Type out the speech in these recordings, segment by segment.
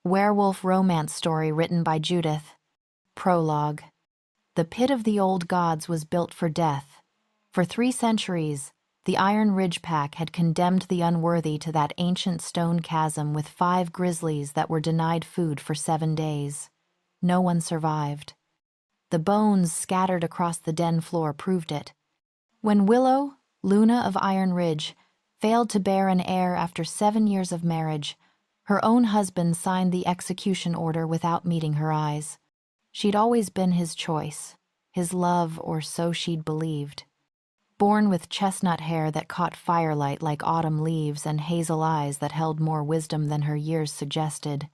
Werewolf romance story written by Judith. Prologue. The pit of the old gods was built for death. For 3 centuries, the Iron Ridge Pack had condemned the unworthy to that ancient stone chasm with 5 grizzlies that were denied food for 7 days. No one survived. The bones scattered across the den floor proved it. When Willow, Luna of Iron Ridge, failed to bear an heir after 7 years of marriage, her own husband signed the execution order without meeting her eyes. She'd always been his choice, his love, or so she'd believed. Born with chestnut hair that caught firelight like autumn leaves and hazel eyes that held more wisdom than her years suggested,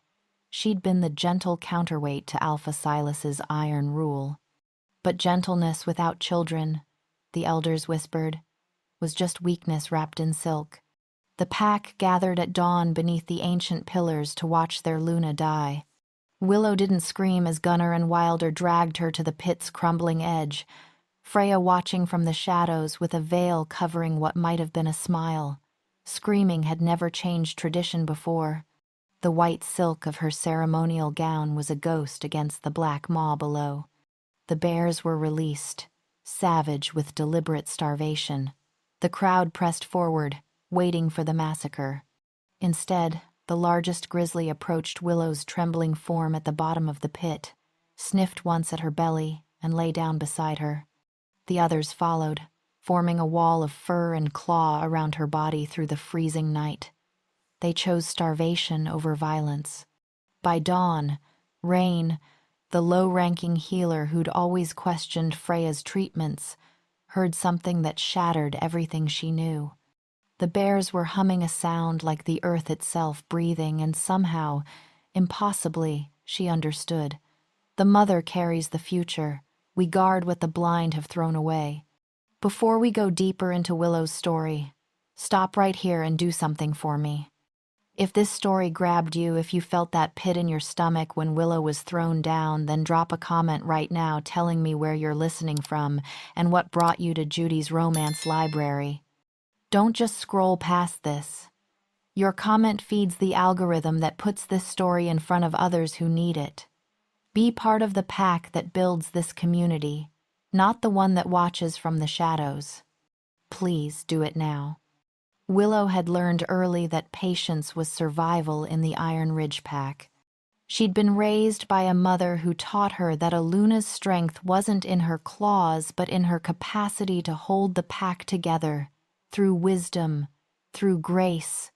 she'd been the gentle counterweight to Alpha Silas's iron rule. But gentleness without children, the elders whispered, was just weakness wrapped in silk. The pack gathered at dawn beneath the ancient pillars to watch their Luna die. Willow didn't scream as Gunnar and Wilder dragged her to the pit's crumbling edge, Freya watching from the shadows with a veil covering what might have been a smile. Screaming had never changed tradition before. The white silk of her ceremonial gown was a ghost against the black maw below. The bears were released, savage with deliberate starvation. The crowd pressed forward, waiting for the massacre. Instead, the largest grizzly approached Willow's trembling form at the bottom of the pit, sniffed once at her belly, and lay down beside her. The others followed, forming a wall of fur and claw around her body through the freezing night. They chose starvation over violence. By dawn, Rain, the low-ranking healer who'd always questioned Freya's treatments, heard something that shattered everything she knew. The bears were humming a sound like the earth itself breathing, and somehow, impossibly, she understood. The mother carries the future. We guard what the blind have thrown away. Before we go deeper into Willow's story, stop right here and do something for me. If this story grabbed you, if you felt that pit in your stomach when Willow was thrown down, then drop a comment right now telling me where you're listening from and what brought you to Judy's romance library. Don't just scroll past this. Your comment feeds the algorithm that puts this story in front of others who need it. Be part of the pack that builds this community, not the one that watches from the shadows. Please do it now. Willow had learned early that patience was survival in the Iron Ridge Pack. She'd been raised by a mother who taught her that a Luna's strength wasn't in her claws but in her capacity to hold the pack together, through wisdom, through grace,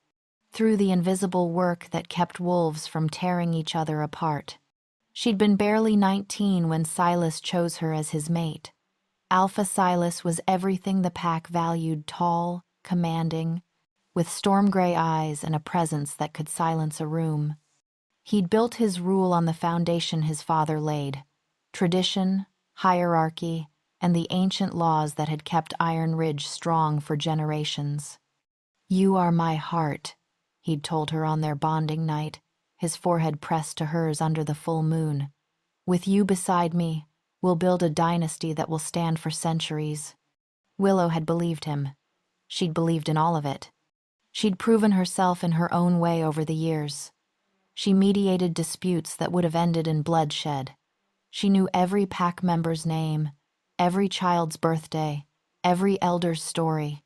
through the invisible work that kept wolves from tearing each other apart. She'd been barely 19 when Silas chose her as his mate. Alpha Silas was everything the pack valued: tall, commanding, with storm-gray eyes and a presence that could silence a room. He'd built his rule on the foundation his father laid: tradition, hierarchy, and the ancient laws that had kept Iron Ridge strong for generations. "You are my heart," he'd told her on their bonding night, his forehead pressed to hers under the full moon. "With you beside me, we'll build a dynasty that will stand for centuries." Willow had believed him. She'd believed in all of it. She'd proven herself in her own way over the years. She mediated disputes that would have ended in bloodshed. She knew every pack member's name, every child's birthday, every elder's story.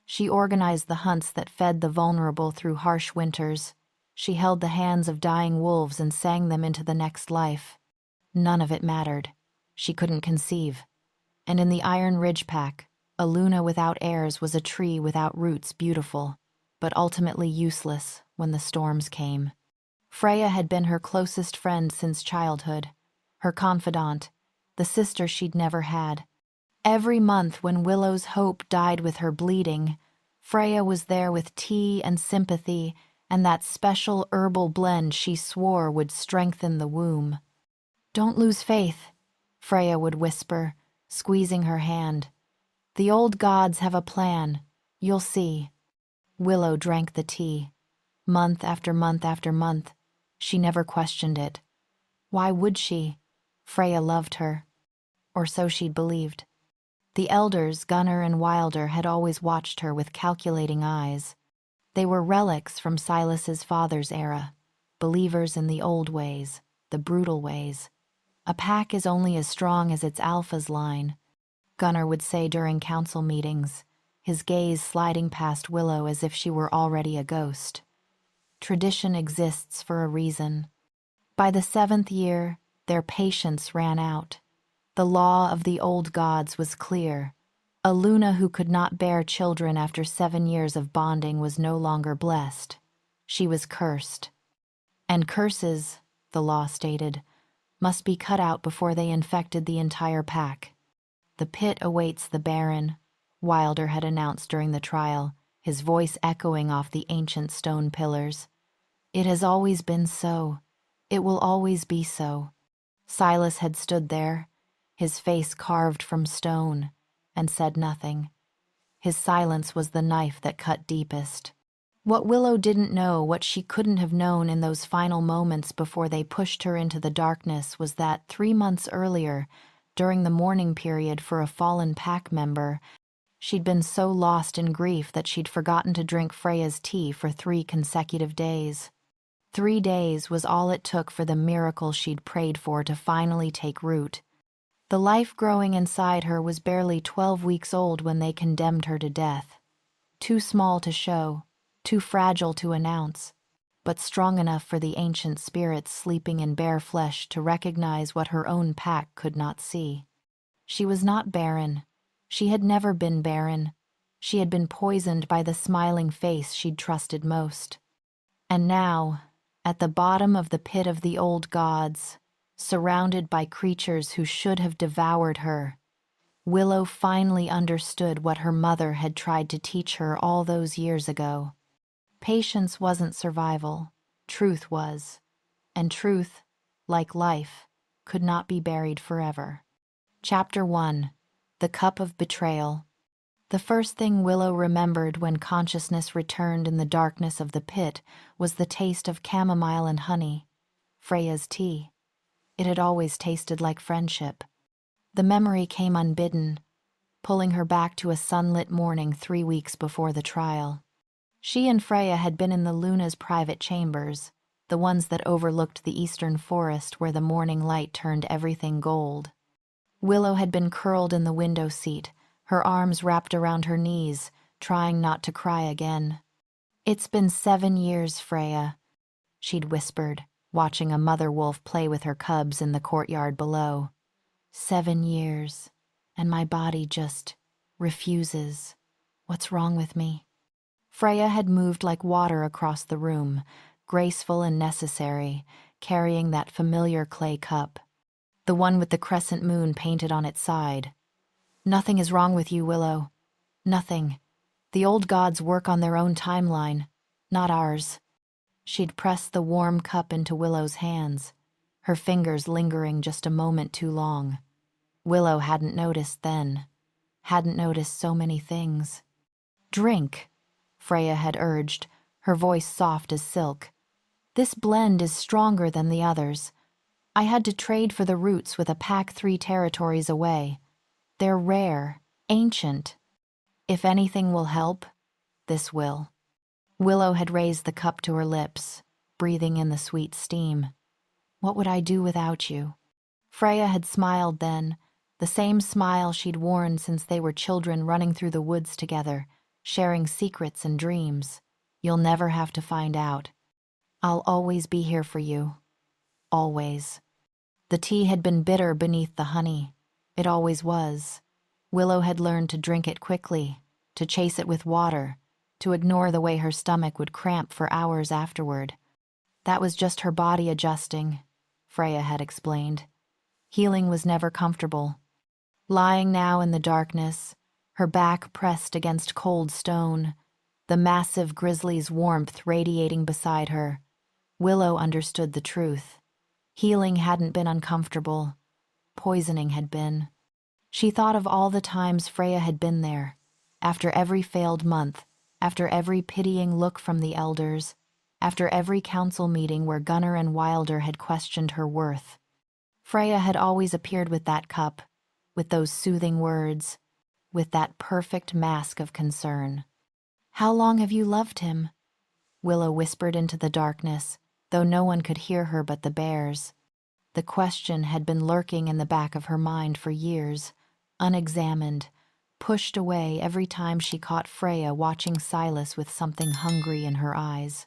She organized the hunts that fed the vulnerable through harsh winters. She held the hands of dying wolves and sang them into the next life. None of it mattered. She couldn't conceive. And in the Iron Ridge Pack, a Luna without heirs was a tree without roots, beautiful, but ultimately useless when the storms came. Freya had been her closest friend since childhood, her confidant, the sister she'd never had. Every month when Willow's hope died with her bleeding, Freya was there with tea and sympathy and that special herbal blend she swore would strengthen the womb. "Don't lose faith," Freya would whisper, squeezing her hand. "The old gods have a plan. You'll see." Willow drank the tea. Month after month after month, she never questioned it. Why would she? Freya loved her. Or so she'd believed. The elders, Gunnar and Wilder, had always watched her with calculating eyes. They were relics from Silas's father's era. believers in the old ways, the brutal ways. A pack is only as strong as its alpha's line, Gunnar would say during council meetings, his gaze sliding past Willow as if she were already a ghost. Tradition exists for a reason. By the 7th year, their patience ran out. The law of the old gods was clear. A Luna who could not bear children after 7 years of bonding was no longer blessed. She was cursed. And curses, the law stated, must be cut out before they infected the entire pack. The pit awaits the Barren, Wilder had announced during the trial, his voice echoing off the ancient stone pillars. It has always been so. It will always be so. Silas had stood there, his face carved from stone, and said nothing. His silence was the knife that cut deepest. What Willow didn't know, what she couldn't have known in those final moments before they pushed her into the darkness, was that 3 months earlier, during the mourning period for a fallen pack member, she'd been so lost in grief that she'd forgotten to drink Freya's tea for 3 consecutive days. 3 days was all it took for the miracle she'd prayed for to finally take root. The life growing inside her was barely 12 weeks old when they condemned her to death. Too small to show, too fragile to announce, but strong enough for the ancient spirits sleeping in bare flesh to recognize what her own pack could not see. She was not barren. She had never been barren. She had been poisoned by the smiling face she'd trusted most. And now, at the bottom of the pit of the old gods, surrounded by creatures who should have devoured her, Willow finally understood what her mother had tried to teach her all those years ago. Patience wasn't survival, truth was. And truth, like life, could not be buried forever. Chapter 1. The Cup of Betrayal. The first thing Willow remembered when consciousness returned in the darkness of the pit was the taste of chamomile and honey, Freya's tea. It had always tasted like friendship. The memory came unbidden, pulling her back to a sunlit morning 3 weeks before the trial. She and Freya had been in the Luna's private chambers, the ones that overlooked the eastern forest where the morning light turned everything gold. Willow had been curled in the window seat, her arms wrapped around her knees, trying not to cry again. "It's been 7 years, Freya," she'd whispered, watching a mother wolf play with her cubs in the courtyard below. 7 years, and my body just refuses. What's wrong with me? Freya had moved like water across the room, graceful and necessary, carrying that familiar clay cup, the one with the crescent moon painted on its side. "Nothing is wrong with you, Willow. Nothing. The old gods work on their own timeline, not ours." She'd pressed the warm cup into Willow's hands, her fingers lingering just a moment too long. Willow hadn't noticed then, hadn't noticed so many things. "Drink," Freya had urged, her voice soft as silk. "This blend is stronger than the others. I had to trade for the roots with a pack 3 territories away. They're rare, ancient. If anything will help, this will." Willow had raised the cup to her lips, breathing in the sweet steam. "What would I do without you?" Freya had smiled then, the same smile she'd worn since they were children running through the woods together, sharing secrets and dreams. "You'll never have to find out. I'll always be here for you. Always." The tea had been bitter beneath the honey. It always was. Willow had learned to drink it quickly, to chase it with water, to ignore the way her stomach would cramp for hours afterward. That was just her body adjusting, Freya had explained. Healing was never comfortable. Lying now in the darkness, her back pressed against cold stone, the massive grizzly's warmth radiating beside her, Willow understood the truth. Healing hadn't been uncomfortable. Poisoning had been. She thought of all the times Freya had been there, after every failed month, after every pitying look from the elders, after every council meeting where Gunnar and Wilder had questioned her worth. Freya had always appeared with that cup, with those soothing words, with that perfect mask of concern. "How long have you loved him?" Willow whispered into the darkness, though no one could hear her but the bears. The question had been lurking in the back of her mind for years, unexamined, pushed away every time she caught Freya watching Silas with something hungry in her eyes.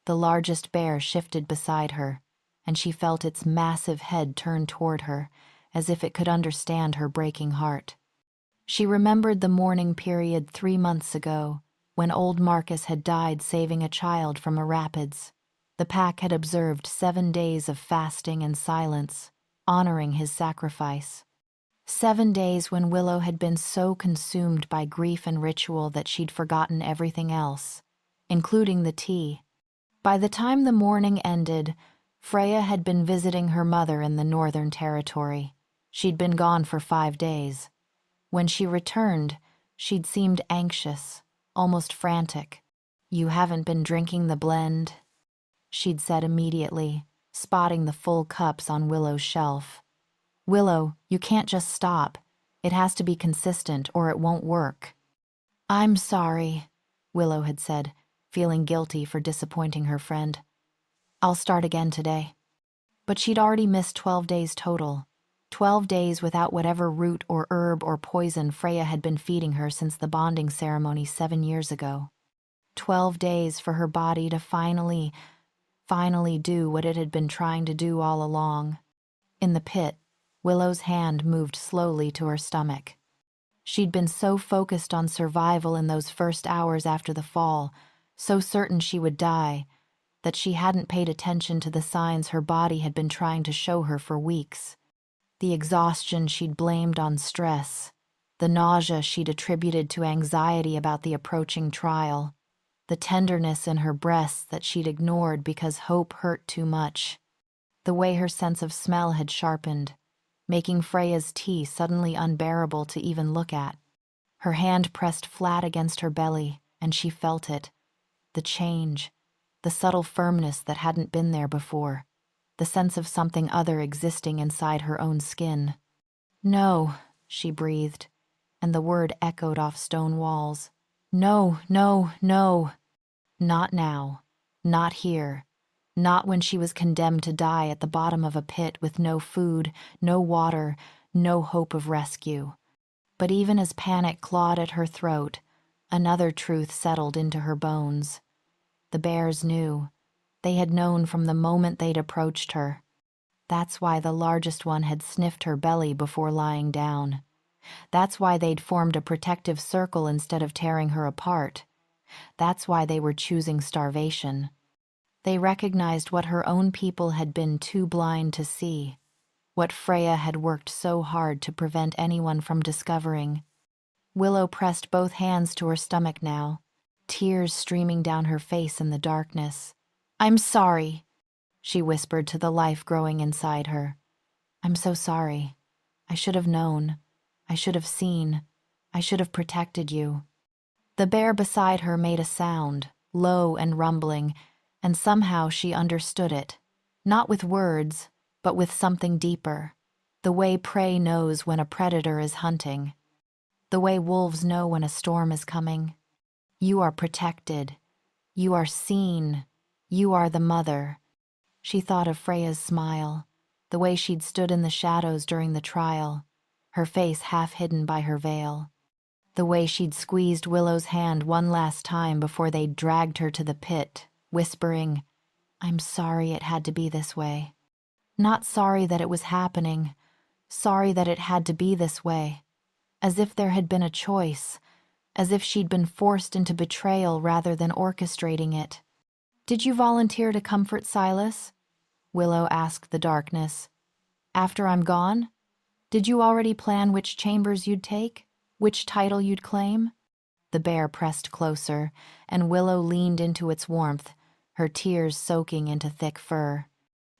The largest bear shifted beside her, and she felt its massive head turn toward her, as if it could understand her breaking heart. She remembered the mourning period 3 months ago, when old Marcus had died saving a child from a rapids. The pack had observed 7 days of fasting and silence, honoring his sacrifice. 7 days when Willow had been so consumed by grief and ritual that she'd forgotten everything else, including the tea. By the time the mourning ended, Freya had been visiting her mother in the Northern Territory. She'd been gone for 5 days. When she returned, she'd seemed anxious, almost frantic. "You haven't been drinking the blend?" she'd said immediately, spotting the full cups on Willow's shelf. "Willow, you can't just stop. It has to be consistent or it won't work." "I'm sorry," Willow had said, feeling guilty for disappointing her friend. "I'll start again today." But she'd already missed 12 days total. 12 days without whatever root or herb or poison Freya had been feeding her since the bonding ceremony 7 years ago. 12 days for her body to finally do what it had been trying to do all along. In the pit, Willow's hand moved slowly to her stomach. She'd been so focused on survival in those first hours after the fall, so certain she would die, that she hadn't paid attention to the signs her body had been trying to show her for weeks. The exhaustion she'd blamed on stress, the nausea she'd attributed to anxiety about the approaching trial, the tenderness in her breasts that she'd ignored because hope hurt too much, the way her sense of smell had sharpened, making Freya's tea suddenly unbearable to even look at. Her hand pressed flat against her belly, and she felt it. The change, the subtle firmness that hadn't been there before, the sense of something other existing inside her own skin. "No," she breathed, and the word echoed off stone walls. "No, no, no. Not now. Not here. Not when she was condemned to die at the bottom of a pit with no food, no water, no hope of rescue." But even as panic clawed at her throat, another truth settled into her bones. The bears knew. They had known from the moment they'd approached her. That's why the largest one had sniffed her belly before lying down. That's why they'd formed a protective circle instead of tearing her apart. That's why they were choosing starvation. They recognized what her own people had been too blind to see, what Freya had worked so hard to prevent anyone from discovering. Willow pressed both hands to her stomach now, tears streaming down her face in the darkness. "I'm sorry," she whispered to the life growing inside her. "I'm so sorry. I should have known. I should have seen. I should have protected you." The bear beside her made a sound, low and rumbling, and somehow she understood it, not with words, but with something deeper, the way prey knows when a predator is hunting, the way wolves know when a storm is coming. "You are protected. You are seen. You are the mother." She thought of Freya's smile, the way she'd stood in the shadows during the trial, her face half hidden by her veil, the way she'd squeezed Willow's hand one last time before they'd dragged her to the pit, whispering, "I'm sorry it had to be this way." Not sorry that it was happening, sorry that it had to be this way, as if there had been a choice, as if she'd been forced into betrayal rather than orchestrating it. "Did you volunteer to comfort Silas?" Willow asked the darkness. "After I'm gone? Did you already plan which chambers you'd take, which title you'd claim?" The bear pressed closer, and Willow leaned into its warmth, her tears soaking into thick fur.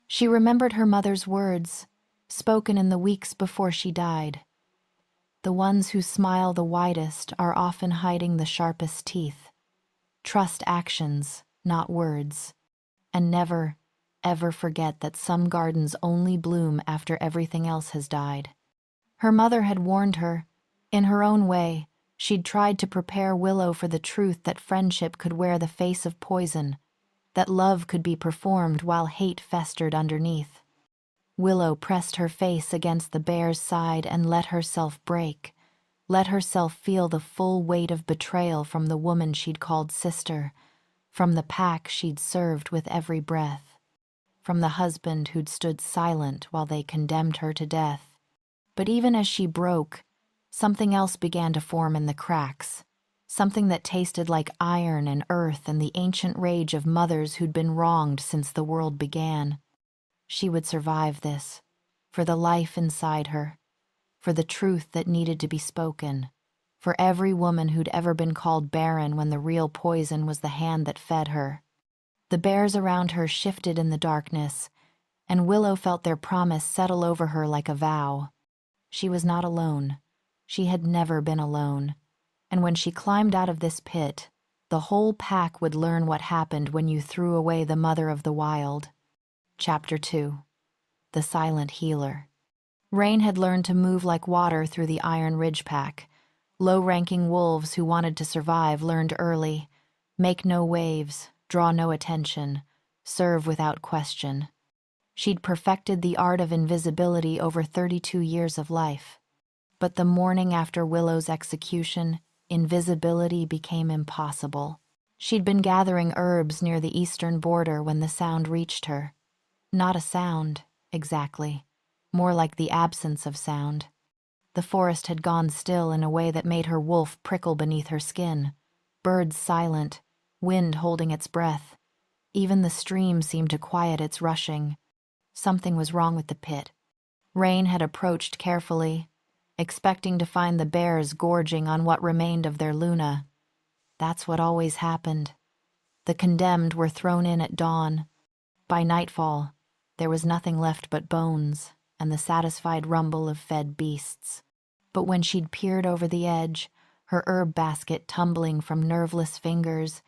She remembered her mother's words, spoken in the weeks before she died. "The ones who smile the widest are often hiding the sharpest teeth. Trust actions, not words. And never, ever forget that some gardens only bloom after everything else has died." Her mother had warned her. In her own way, she'd tried to prepare Willow for the truth that friendship could wear the face of poison, that love could be performed while hate festered underneath. Willow pressed her face against the bear's side and let herself break, let herself feel the full weight of betrayal from the woman she'd called sister, from the pack she'd served with every breath, from the husband who'd stood silent while they condemned her to death. But even as she broke, something else began to form in the cracks, something that tasted like iron and earth and the ancient rage of mothers who'd been wronged since the world began. She would survive this, for the life inside her, for the truth that needed to be spoken, for every woman who'd ever been called Barren when the real poison was the hand that fed her. The bears around her shifted in the darkness, and Willow felt their promise settle over her like a vow. She was not alone. She had never been alone. And when she climbed out of this pit, the whole pack would learn what happened when you threw away the mother of the wild. Chapter 2. The Silent Healer. Rain had learned to move like water through the Iron Ridge pack. Low-ranking wolves who wanted to survive learned early: make no waves, draw no attention, serve without question. She'd perfected the art of invisibility over 32 years of life. But the morning after Willow's execution, invisibility became impossible. She'd been gathering herbs near the eastern border when the sound reached her. Not a sound, exactly. More like the absence of sound. The forest had gone still in a way that made her wolf prickle beneath her skin. Birds silent, wind holding its breath. Even the stream seemed to quiet its rushing. Something was wrong with the pit. Rain had approached carefully, expecting to find the bears gorging on what remained of their Luna. That's what always happened. The condemned were thrown in at dawn. By nightfall, there was nothing left but bones and the satisfied rumble of fed beasts. But when she'd peered over the edge, her herb basket tumbling from nerveless fingers,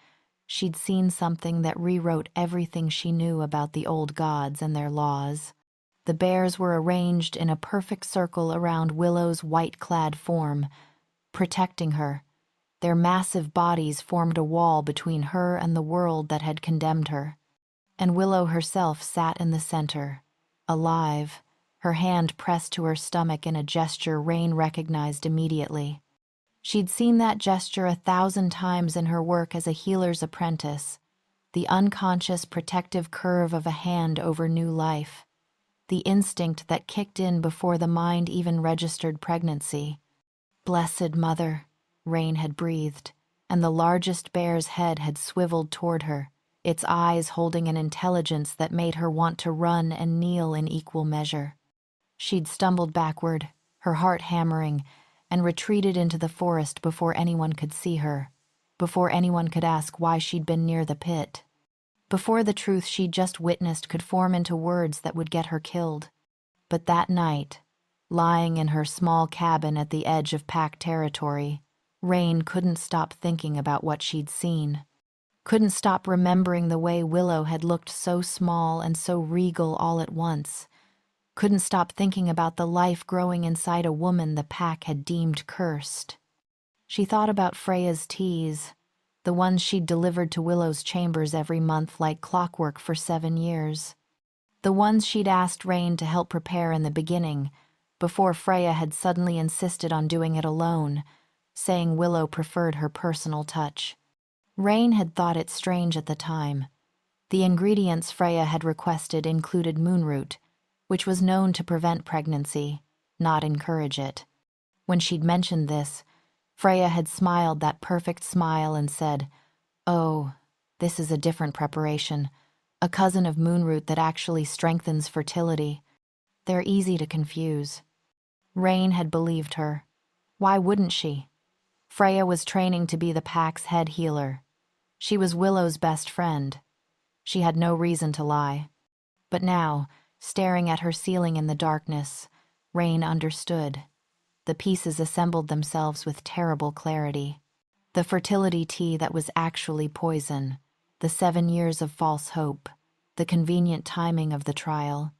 she'd seen something that rewrote everything she knew about the old gods and their laws. The bears were arranged in a perfect circle around Willow's white-clad form, protecting her. Their massive bodies formed a wall between her and the world that had condemned her. And Willow herself sat in the center, alive, her hand pressed to her stomach in a gesture Rain recognized immediately. She'd seen that gesture 1,000 times in her work as a healer's apprentice, the unconscious protective curve of a hand over new life, the instinct that kicked in before the mind even registered pregnancy. Blessed Mother, Rain had breathed, and the largest bear's head had swiveled toward her, its eyes holding an intelligence that made her want to run and kneel in equal measure. She'd stumbled backward, her heart hammering, and retreated into the forest before anyone could see her, before anyone could ask why she'd been near the pit, before the truth she'd just witnessed could form into words that would get her killed. But that night, lying in her small cabin at the edge of pack territory, Rain couldn't stop thinking about what she'd seen. Couldn't stop remembering the way Willow had looked so small and so regal all at once. Couldn't stop thinking about the life growing inside a woman the pack had deemed cursed. She thought about Freya's teas, the ones she'd delivered to Willow's chambers every month like clockwork for 7 years. The ones she'd asked Rain to help prepare in the beginning, before Freya had suddenly insisted on doing it alone, saying Willow preferred her personal touch. Rain had thought it strange at the time. The ingredients Freya had requested included moonroot, which was known to prevent pregnancy, not encourage it. When she'd mentioned this, Freya had smiled that perfect smile and said, "Oh, this is a different preparation, a cousin of moonroot that actually strengthens fertility. They're easy to confuse." Rain had believed her. Why wouldn't she? Freya was training to be the pack's head healer. She was Willow's best friend. She had no reason to lie. But now, staring at her ceiling in the darkness, Rain understood. The pieces assembled themselves with terrible clarity. The fertility tea that was actually poison, the 7 years of false hope, the convenient timing of the trial,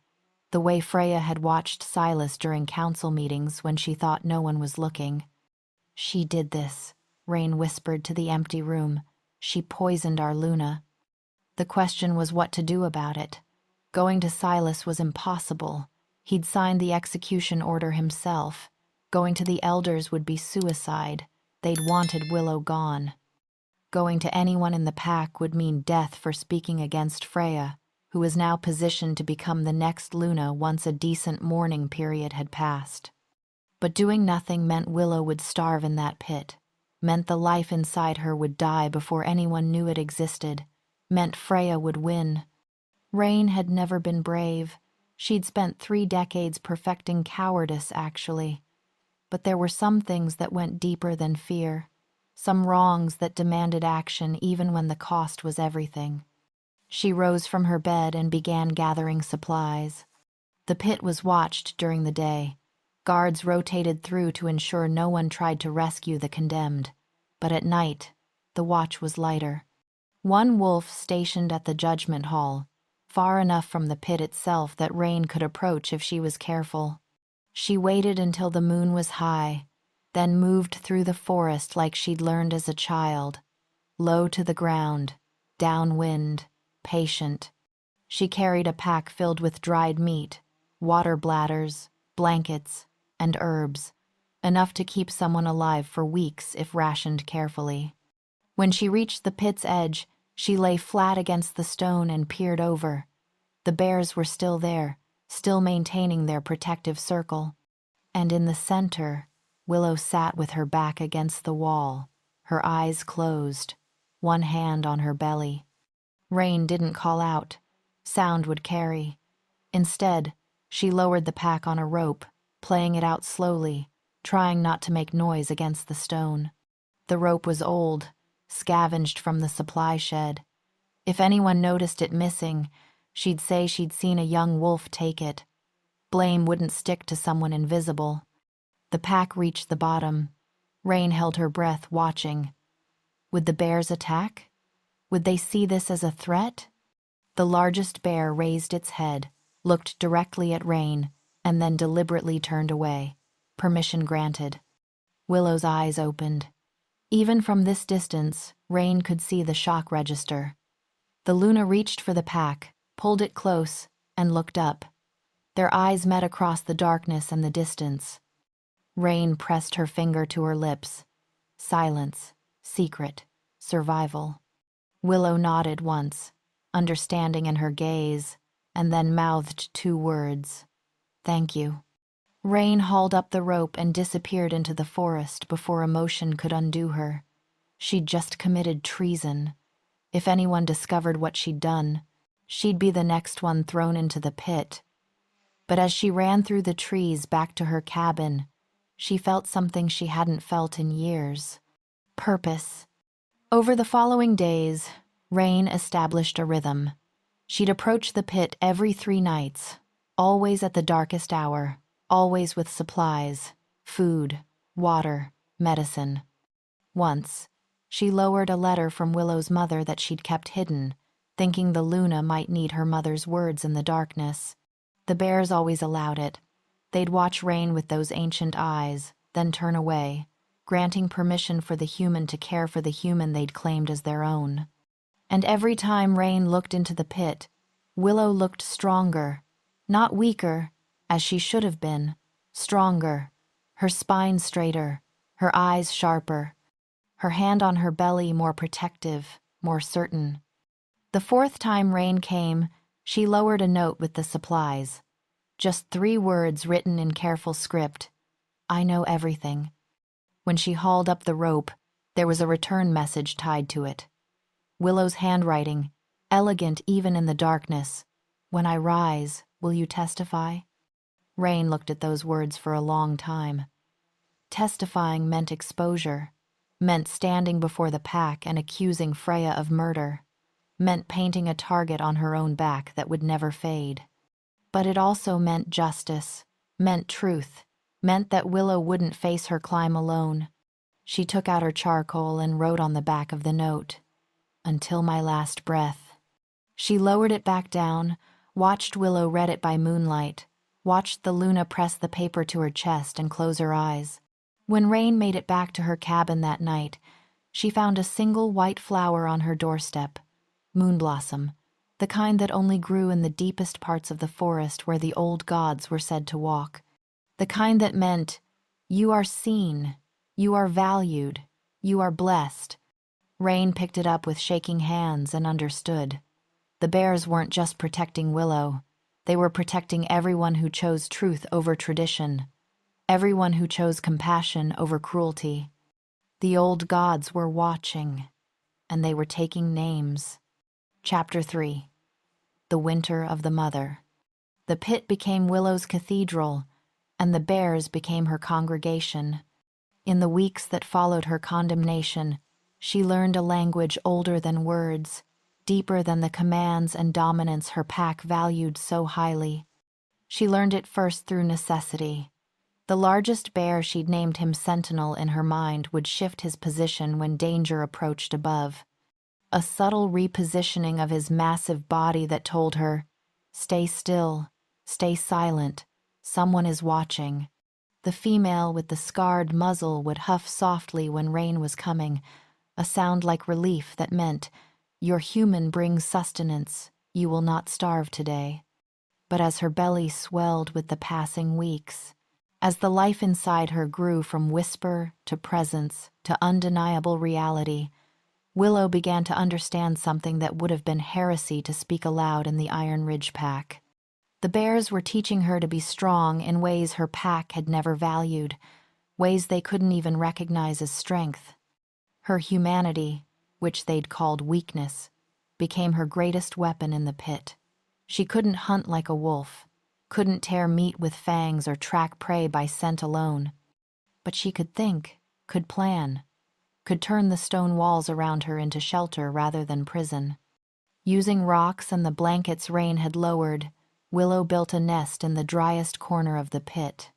the way Freya had watched Silas during council meetings when she thought no one was looking. "She did this," Rain whispered to the empty room. "She poisoned our Luna." The question was what to do about it. Going to Silas was impossible. He'd signed the execution order himself. Going to the elders would be suicide. They'd wanted Willow gone. Going to anyone in the pack would mean death for speaking against Freya, who was now positioned to become the next Luna once a decent mourning period had passed. But doing nothing meant Willow would starve in that pit, meant the life inside her would die before anyone knew it existed, meant Freya would win. Rain had never been brave. She'd spent 3 decades perfecting cowardice, actually. But there were some things that went deeper than fear, some wrongs that demanded action even when the cost was everything. She rose from her bed and began gathering supplies. The pit was watched during the day. Guards rotated through to ensure no one tried to rescue the condemned. But at night, the watch was lighter. One wolf stationed at the judgment hall, far enough from the pit itself that Rain could approach if she was careful. She waited until the moon was high, then moved through the forest like she'd learned as a child, low to the ground, downwind, patient. She carried a pack filled with dried meat, water bladders, blankets, and herbs, enough to keep someone alive for weeks if rationed carefully. When she reached the pit's edge, she lay flat against the stone and peered over. The bears were still there, still maintaining their protective circle. And in the center, Willow sat with her back against the wall, her eyes closed, one hand on her belly. Rain didn't call out. Sound would carry. Instead, she lowered the pack on a rope, playing it out slowly, trying not to make noise against the stone. The rope was old, scavenged from the supply shed. If anyone noticed it missing, she'd say she'd seen a young wolf take it. Blame wouldn't stick to someone invisible. The pack reached the bottom. Rain held her breath, watching. Would the bears attack? Would they see this as a threat? The largest bear raised its head, looked directly at Rain, and then deliberately turned away. Permission granted. Willow's eyes opened. Even from this distance, Rain could see the shock register. The Luna reached for the pack, pulled it close, and looked up. Their eyes met across the darkness and the distance. Rain pressed her finger to her lips. Silence, secret, survival. Willow nodded once, understanding in her gaze, and then mouthed 2 words. Thank you. Rain hauled up the rope and disappeared into the forest before emotion could undo her. She'd just committed treason. If anyone discovered what she'd done, she'd be the next one thrown into the pit. But as she ran through the trees back to her cabin, she felt something she hadn't felt in years. Purpose. Over the following days, Rain established a rhythm. She'd approach the pit every 3 nights, always at the darkest hour, always with supplies, food, water, medicine. Once, she lowered a letter from Willow's mother that she'd kept hidden, thinking the Luna might need her mother's words in the darkness. The bears always allowed it. They'd watch Rain with those ancient eyes, then turn away, granting permission for the human to care for the human they'd claimed as their own. And every time Rain looked into the pit, Willow looked stronger, not weaker, as she should have been, stronger, her spine straighter, her eyes sharper, her hand on her belly more protective, more certain. The 4th time Rain came, she lowered a note with the supplies. Just 3 words written in careful script. I know everything. When she hauled up the rope, there was a return message tied to it. Willow's handwriting, elegant even in the darkness. When I rise, will you testify? Rain looked at those words for a long time. Testifying meant exposure, meant standing before the pack and accusing Freya of murder, meant painting a target on her own back that would never fade. But it also meant justice, meant truth, meant that Willow wouldn't face her climb alone. She took out her charcoal and wrote on the back of the note, "Until my last breath." She lowered it back down, watched Willow read it by moonlight, watched the Luna press the paper to her chest and close her eyes. When Rain made it back to her cabin that night, she found a single white flower on her doorstep. Moonblossom, the kind that only grew in the deepest parts of the forest where the old gods were said to walk. The kind that meant, you are seen, you are valued, you are blessed. Rain picked it up with shaking hands and understood. The bears weren't just protecting Willow. They were protecting everyone who chose truth over tradition, everyone who chose compassion over cruelty. The old gods were watching, and they were taking names. Chapter 3. The Winter of the Mother. The pit became Willow's cathedral, and the bears became her congregation. In the weeks that followed her condemnation, she learned a language older than words, deeper than the commands and dominance her pack valued so highly. She learned it first through necessity. The largest bear, she'd named him Sentinel in her mind, would shift his position when danger approached above. A subtle repositioning of his massive body that told her, stay still, stay silent, someone is watching. The female with the scarred muzzle would huff softly when rain was coming, a sound like relief that meant, your human brings sustenance, you will not starve today. But as her belly swelled with the passing weeks, as the life inside her grew from whisper to presence to undeniable reality, Willow began to understand something that would have been heresy to speak aloud in the Iron Ridge pack. The bears were teaching her to be strong in ways her pack had never valued, ways they couldn't even recognize as strength. Her humanity, which they'd called weakness, became her greatest weapon in the pit. She couldn't hunt like a wolf, couldn't tear meat with fangs or track prey by scent alone. But she could think, could plan, could turn the stone walls around her into shelter rather than prison. Using rocks and the blankets Rain had lowered, Willow built a nest in the driest corner of the pit.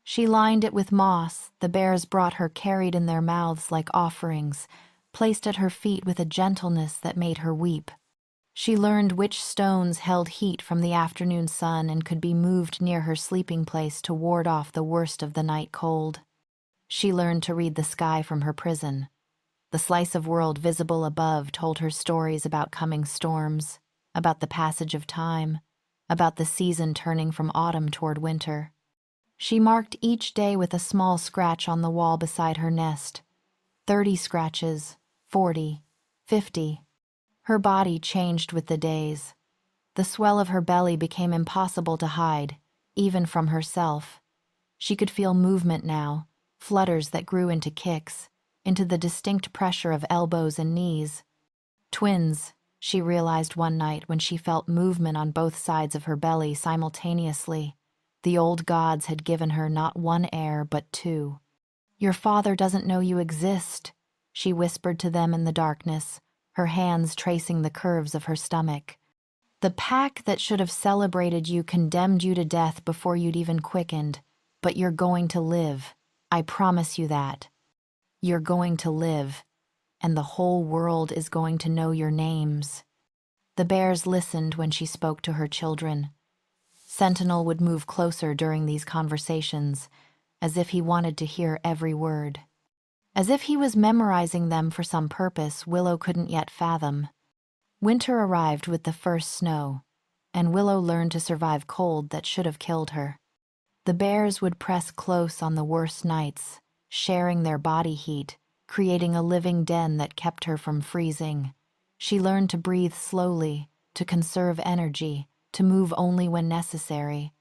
She lined it with moss the bears brought her carried in their mouths like offerings, placed at her feet with a gentleness that made her weep. She learned which stones held heat from the afternoon sun and could be moved near her sleeping place to ward off the worst of the night cold. She learned to read the sky from her prison. The slice of world visible above told her stories about coming storms, about the passage of time, about the season turning from autumn toward winter. She marked each day with a small scratch on the wall beside her nest. 30 scratches, 40, 50. Her body changed with the days. The swell of her belly became impossible to hide, even from herself. She could feel movement now, flutters that grew into kicks, into the distinct pressure of elbows and knees. Twins, she realized one night when she felt movement on both sides of her belly simultaneously. The old gods had given her not one heir but 2. Your father doesn't know you exist, she whispered to them in the darkness, her hands tracing the curves of her stomach. The pack that should have celebrated you condemned you to death before you'd even quickened, but you're going to live. I promise you that. You're going to live, and the whole world is going to know your names. The bears listened when she spoke to her children. Sentinel would move closer during these conversations, as if he wanted to hear every word. As if he was memorizing them for some purpose Willow couldn't yet fathom. Winter arrived with the first snow, and Willow learned to survive cold that should have killed her. The bears would press close on the worst nights, sharing their body heat, creating a living den that kept her from freezing. She learned to breathe slowly, to conserve energy, to move only when necessary.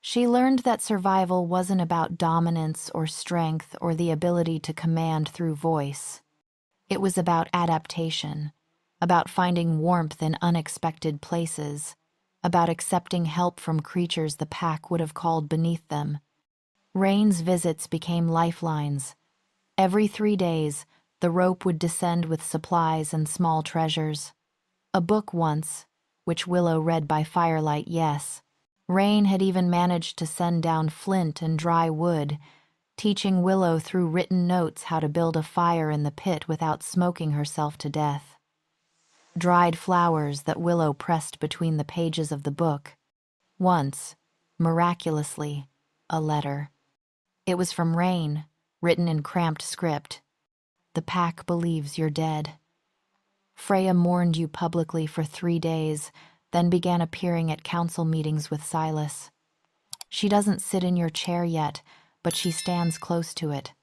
She learned that survival wasn't about dominance or strength or the ability to command through voice. It was about adaptation, about finding warmth in unexpected places, about accepting help from creatures the pack would have called beneath them. Rain's visits became lifelines. Every 3 days, the rope would descend with supplies and small treasures. A book once, which Willow read by firelight, yes. Rain had even managed to send down flint and dry wood, teaching Willow through written notes how to build a fire in the pit without smoking herself to death. Dried flowers that Willow pressed between the pages of the book. Once, miraculously, a letter. It was from Rain, written in cramped script. The pack believes you're dead. Freya mourned you publicly for 3 days, then began appearing at council meetings with Silas. She doesn't sit in your chair yet, but she stands close to it.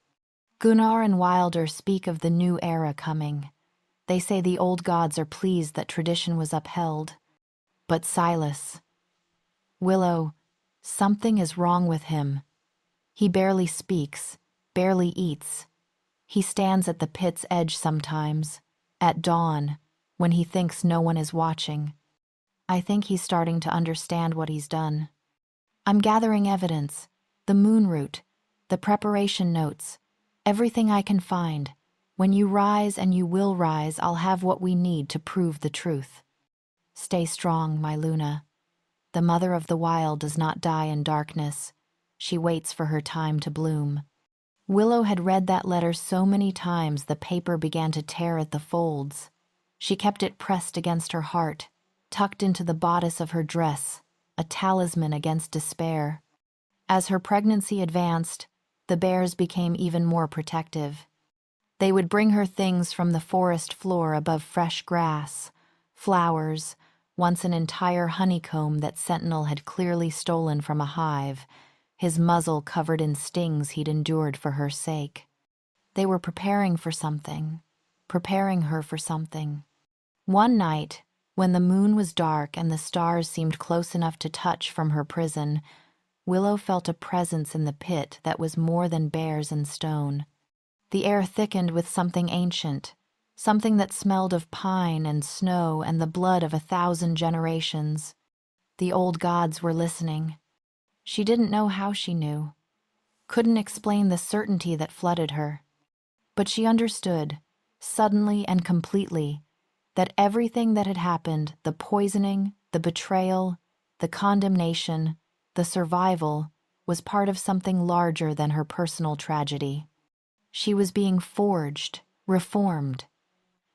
Gunnar and Wilder speak of the new era coming. They say the old gods are pleased that tradition was upheld. But Silas, Willow, something is wrong with him. He barely speaks, barely eats. He stands at the pit's edge sometimes, at dawn, when he thinks no one is watching. I think he's starting to understand what he's done. I'm gathering evidence, the moon route, the preparation notes, everything I can find. When you rise, and you will rise, I'll have what we need to prove the truth. Stay strong, my Luna. The mother of the wild does not die in darkness. She waits for her time to bloom. Willow had read that letter so many times the paper began to tear at the folds. She kept it pressed against her heart, tucked into the bodice of her dress, a talisman against despair. As her pregnancy advanced, the bears became even more protective. They would bring her things from the forest floor above fresh grass, flowers, once an entire honeycomb that Sentinel had clearly stolen from a hive, his muzzle covered in stings he'd endured for her sake. They were preparing for something, preparing her for something. One night, when the moon was dark and the stars seemed close enough to touch from her prison, Willow felt a presence in the pit that was more than bears and stone. The air thickened with something ancient, something that smelled of pine and snow and the blood of 1,000 generations. The old gods were listening. She didn't know how she knew, couldn't explain the certainty that flooded her. But she understood, suddenly and completely, that everything that had happened, the poisoning, the betrayal, the condemnation, the survival, was part of something larger than her personal tragedy. She was being forged, reformed.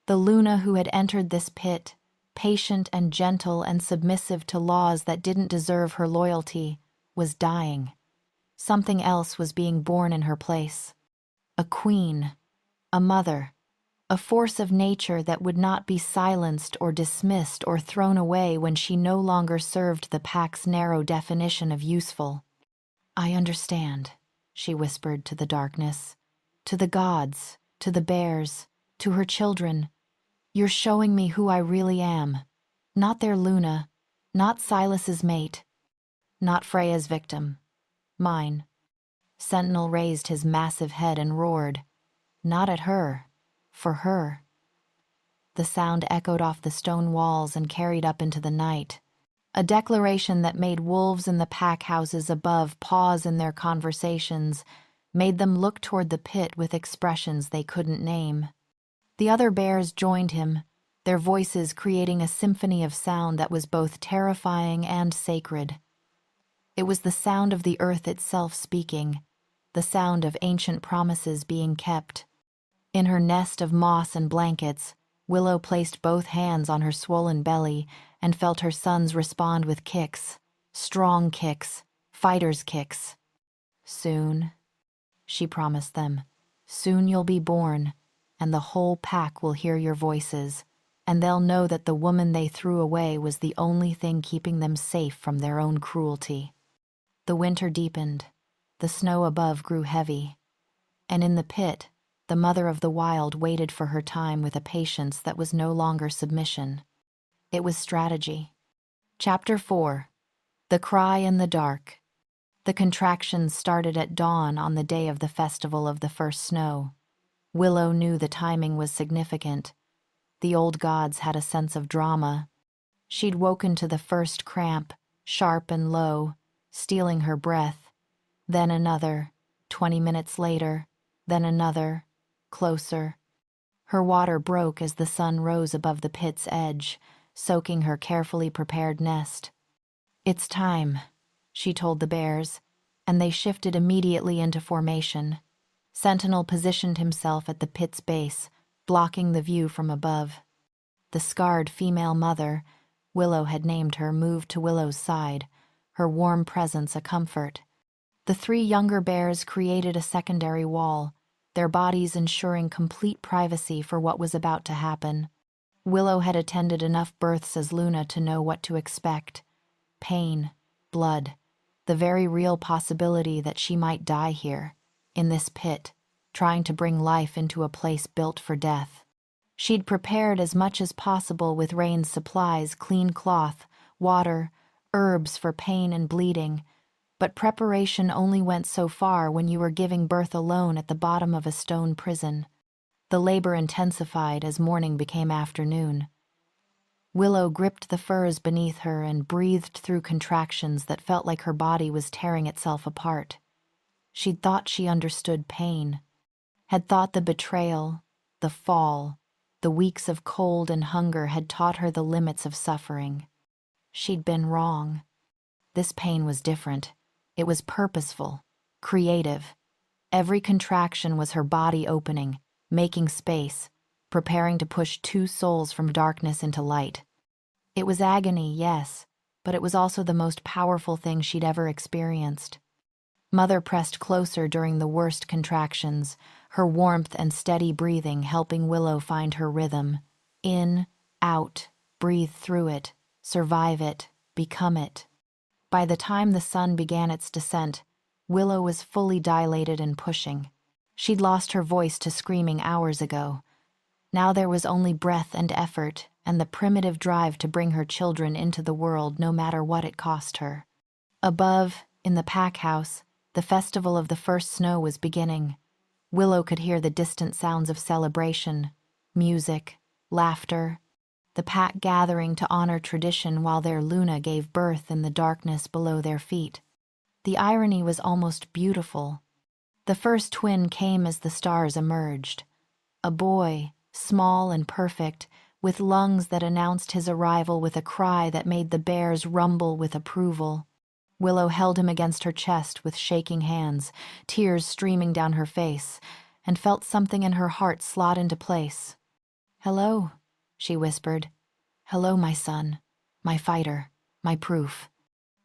The Luna who had entered this pit, patient and gentle and submissive to laws that didn't deserve her loyalty, was dying. Something else was being born in her place. A queen, a mother, a force of nature that would not be silenced or dismissed or thrown away when she no longer served the pack's narrow definition of useful. "I understand," she whispered to the darkness, to the gods, to the bears, to her children. "You're showing me who I really am. Not their Luna, not Silas's mate, not Freya's victim. Mine." Sentinel raised his massive head and roared. Not at her, for her. The sound echoed off the stone walls and carried up into the night, a declaration that made wolves in the pack houses above pause in their conversations, made them look toward the pit with expressions they couldn't name. The other bears joined him, their voices creating a symphony of sound that was both terrifying and sacred. It was the sound of the earth itself speaking, the sound of ancient promises being kept. In her nest of moss and blankets, Willow placed both hands on her swollen belly and felt her sons respond with kicks, strong kicks, fighters' kicks. "Soon," she promised them, "soon you'll be born, and the whole pack will hear your voices, and they'll know that the woman they threw away was the only thing keeping them safe from their own cruelty." The winter deepened, the snow above grew heavy, and in the pit, the mother of the wild waited for her time with a patience that was no longer submission. It was strategy. Chapter 4. The Cry in the Dark. The contractions started at dawn on the day of the festival of the first snow. Willow knew the timing was significant. The old gods had a sense of drama. She'd woken to the first cramp, sharp and low, stealing her breath. Then another, 20 minutes later, then another, closer. Her water broke as the sun rose above the pit's edge, soaking her carefully prepared nest. "It's time," she told the bears, and they shifted immediately into formation. Sentinel positioned himself at the pit's base, blocking the view from above. The scarred female mother, Willow had named her, moved to Willow's side, her warm presence a comfort. The 3 younger bears created a secondary wall, their bodies ensuring complete privacy for what was about to happen. Willow had attended enough births as Luna to know what to expect. Pain, blood, the very real possibility that she might die here, in this pit, trying to bring life into a place built for death. She'd prepared as much as possible with Rain's supplies, clean cloth, water, herbs for pain and bleeding, but preparation only went so far when you were giving birth alone at the bottom of a stone prison. The labor intensified as morning became afternoon. Willow gripped the furs beneath her and breathed through contractions that felt like her body was tearing itself apart. She'd thought she understood pain, had thought the betrayal, the fall, the weeks of cold and hunger had taught her the limits of suffering. She'd been wrong. This pain was different. It was purposeful, creative. Every contraction was her body opening, making space, preparing to push two souls from darkness into light. It was agony, yes, but it was also the most powerful thing she'd ever experienced. Mother pressed closer during the worst contractions, her warmth and steady breathing helping Willow find her rhythm. In, out, breathe through it, survive it, become it. By the time the sun began its descent, Willow was fully dilated and pushing. She'd lost her voice to screaming hours ago. Now there was only breath and effort, and the primitive drive to bring her children into the world no matter what it cost her. Above, in the pack house, the festival of the first snow was beginning. Willow could hear the distant sounds of celebration, music, laughter, the pack gathering to honor tradition while their Luna gave birth in the darkness below their feet. The irony was almost beautiful. The first twin came as the stars emerged. A boy, small and perfect, with lungs that announced his arrival with a cry that made the bears rumble with approval. Willow held him against her chest with shaking hands, tears streaming down her face, and felt something in her heart slot into place. "Hello," she whispered. "Hello, my son, my fighter, my proof."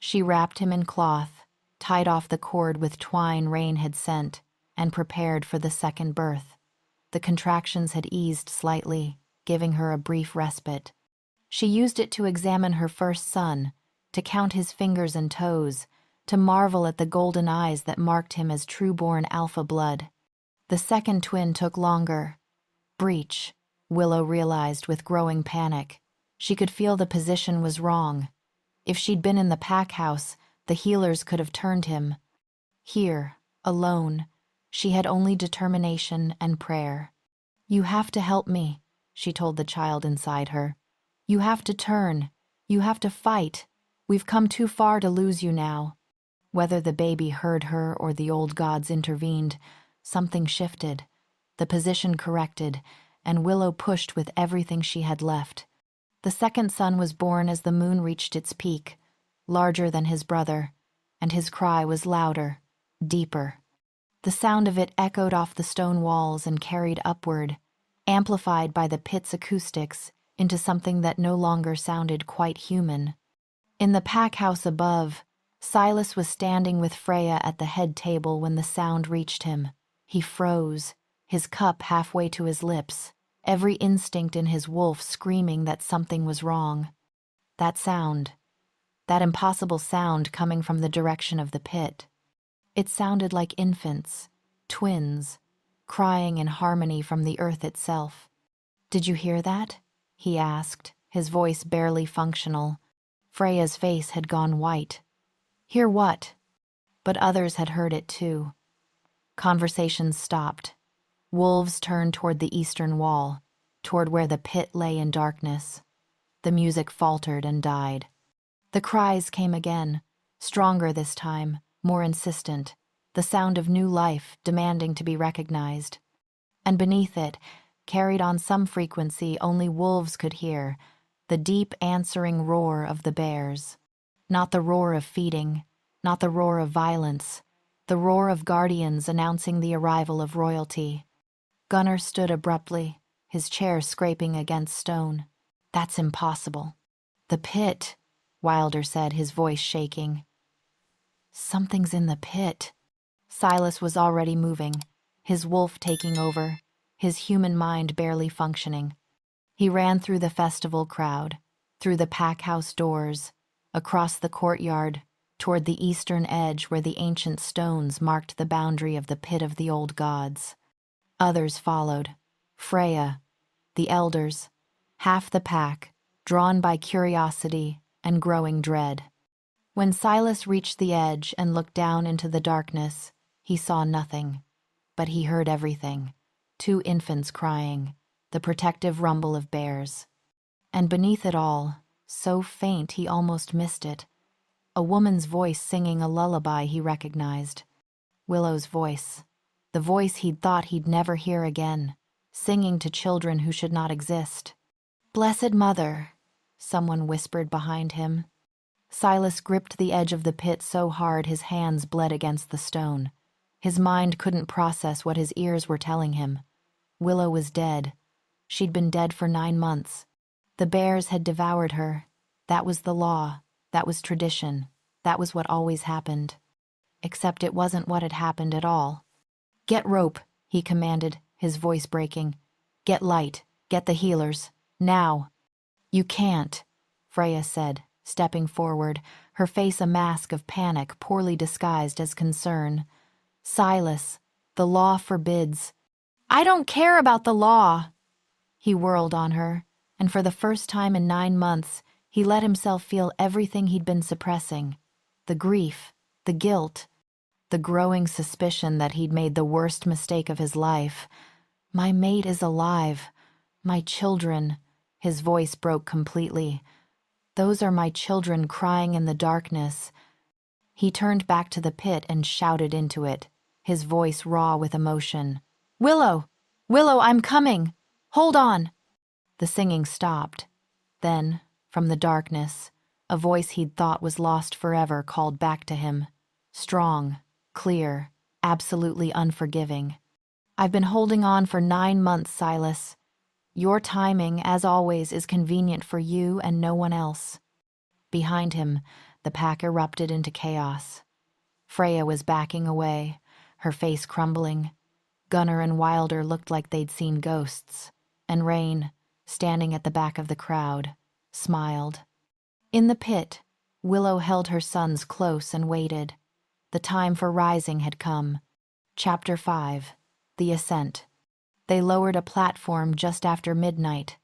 She wrapped him in cloth, tied off the cord with twine Rain had sent, and prepared for the second birth. The contractions had eased slightly, giving her a brief respite. She used it to examine her first son, to count his fingers and toes, to marvel at the golden eyes that marked him as true-born alpha blood. The second twin took longer. Breach, Willow realized with growing panic. She could feel the position was wrong. If she'd been in the pack house, the healers could have turned him. Here, alone, she had only determination and prayer. "You have to help me," she told the child inside her. "You have to turn. You have to fight. We've come too far to lose you now." Whether the baby heard her or the old gods intervened, something shifted. The position corrected, and Willow pushed with everything she had left. The second son was born as the moon reached its peak, larger than his brother, and his cry was louder, deeper. The sound of it echoed off the stone walls and carried upward, amplified by the pit's acoustics, into something that no longer sounded quite human. In the pack house above, Silas was standing with Freya at the head table when the sound reached him. He froze, his cup halfway to his lips, every instinct in his wolf screaming that something was wrong. That sound, that impossible sound coming from the direction of the pit. It sounded like infants, twins, crying in harmony from the earth itself. "Did you hear that?" he asked, his voice barely functional. Freya's face had gone white. "Hear what?" But others had heard it too. Conversations stopped. Wolves turned toward the eastern wall, toward where the pit lay in darkness. The music faltered and died. The cries came again, stronger this time, more insistent, the sound of new life demanding to be recognized. And beneath it, carried on some frequency only wolves could hear, the deep answering roar of the bears. Not the roar of feeding, not the roar of violence, the roar of guardians announcing the arrival of royalty. Gunnar stood abruptly, his chair scraping against stone. "That's impossible." "The pit," Wilder said, his voice shaking. "Something's in the pit." Silas was already moving, his wolf taking over, his human mind barely functioning. He ran through the festival crowd, through the pack house doors, across the courtyard, toward the eastern edge where the ancient stones marked the boundary of the pit of the old gods. Others followed. Freya, the elders, half the pack, drawn by curiosity and growing dread. When Silas reached the edge and looked down into the darkness, he saw nothing. But he heard everything. 2 infants crying, the protective rumble of bears. And beneath it all, so faint he almost missed it, a woman's voice singing a lullaby he recognized. Willow's voice, the voice he'd thought he'd never hear again, singing to children who should not exist. "Blessed Mother," someone whispered behind him. Silas gripped the edge of the pit so hard his hands bled against the stone. His mind couldn't process what his ears were telling him. Willow was dead. She'd been dead for 9 months. The bears had devoured her. That was the law. That was tradition. That was what always happened. Except it wasn't what had happened at all. "Get rope," he commanded, his voice breaking. "Get light. Get the healers. Now." "You can't," Freya said, stepping forward, her face a mask of panic poorly disguised as concern. "Silas, the law forbids." "I don't care about the law." He whirled on her, and for the first time in 9 months, he let himself feel everything he'd been suppressing. The grief, the guilt, the growing suspicion that he'd made the worst mistake of his life. "My mate is alive. My children," his voice broke completely. "Those are my children crying in the darkness." He turned back to the pit and shouted into it, his voice raw with emotion. "Willow! Willow, I'm coming! Hold on!" The singing stopped. Then, from the darkness, a voice he'd thought was lost forever called back to him. Strong, clear, absolutely unforgiving. "I've been holding on for 9 months, Silas. Your timing, as always, is convenient for you and no one else." Behind him, the pack erupted into chaos. Freya was backing away, her face crumbling. Gunnar and Wilder looked like they'd seen ghosts, and Rain, standing at the back of the crowd, smiled. In the pit, Willow held her sons close and waited. The time for rising had come. Chapter 5, The Ascent. They lowered a platform just after midnight,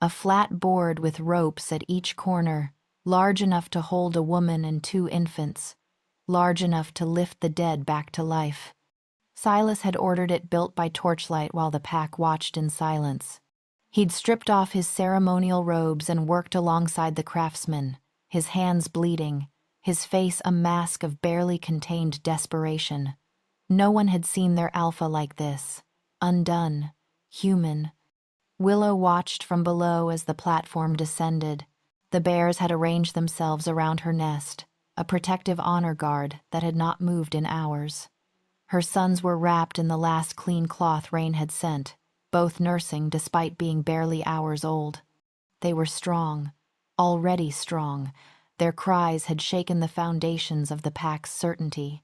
a flat board with ropes at each corner, large enough to hold a woman and 2 infants, large enough to lift the dead back to life. Silas had ordered it built by torchlight while the pack watched in silence. He'd stripped off his ceremonial robes and worked alongside the craftsmen, his hands bleeding, his face a mask of barely contained desperation. No one had seen their alpha like this, undone, human. Willow watched from below as the platform descended. The bears had arranged themselves around her nest, a protective honor guard that had not moved in hours. Her sons were wrapped in the last clean cloth Rain had sent, both nursing despite being barely hours old. They were strong, already strong. Their cries had shaken the foundations of the pack's certainty.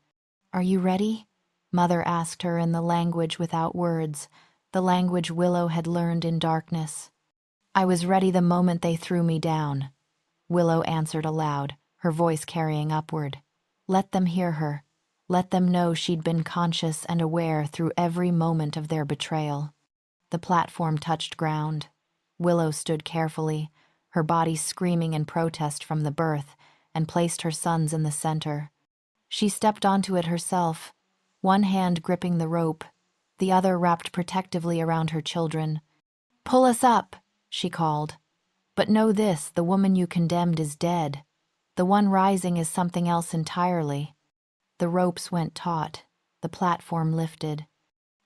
"Are you ready?" Mother asked her in the language without words, the language Willow had learned in darkness. "I was ready the moment they threw me down," Willow answered aloud, her voice carrying upward. Let them hear her. Let them know she'd been conscious and aware through every moment of their betrayal. The platform touched ground. Willow stood carefully, her body screaming in protest from the birth, and placed her sons in the center. She stepped onto it herself, one hand gripping the rope, the other wrapped protectively around her children. "Pull us up," she called. "But know this, the woman you condemned is dead. The one rising is something else entirely." The ropes went taut, the platform lifted,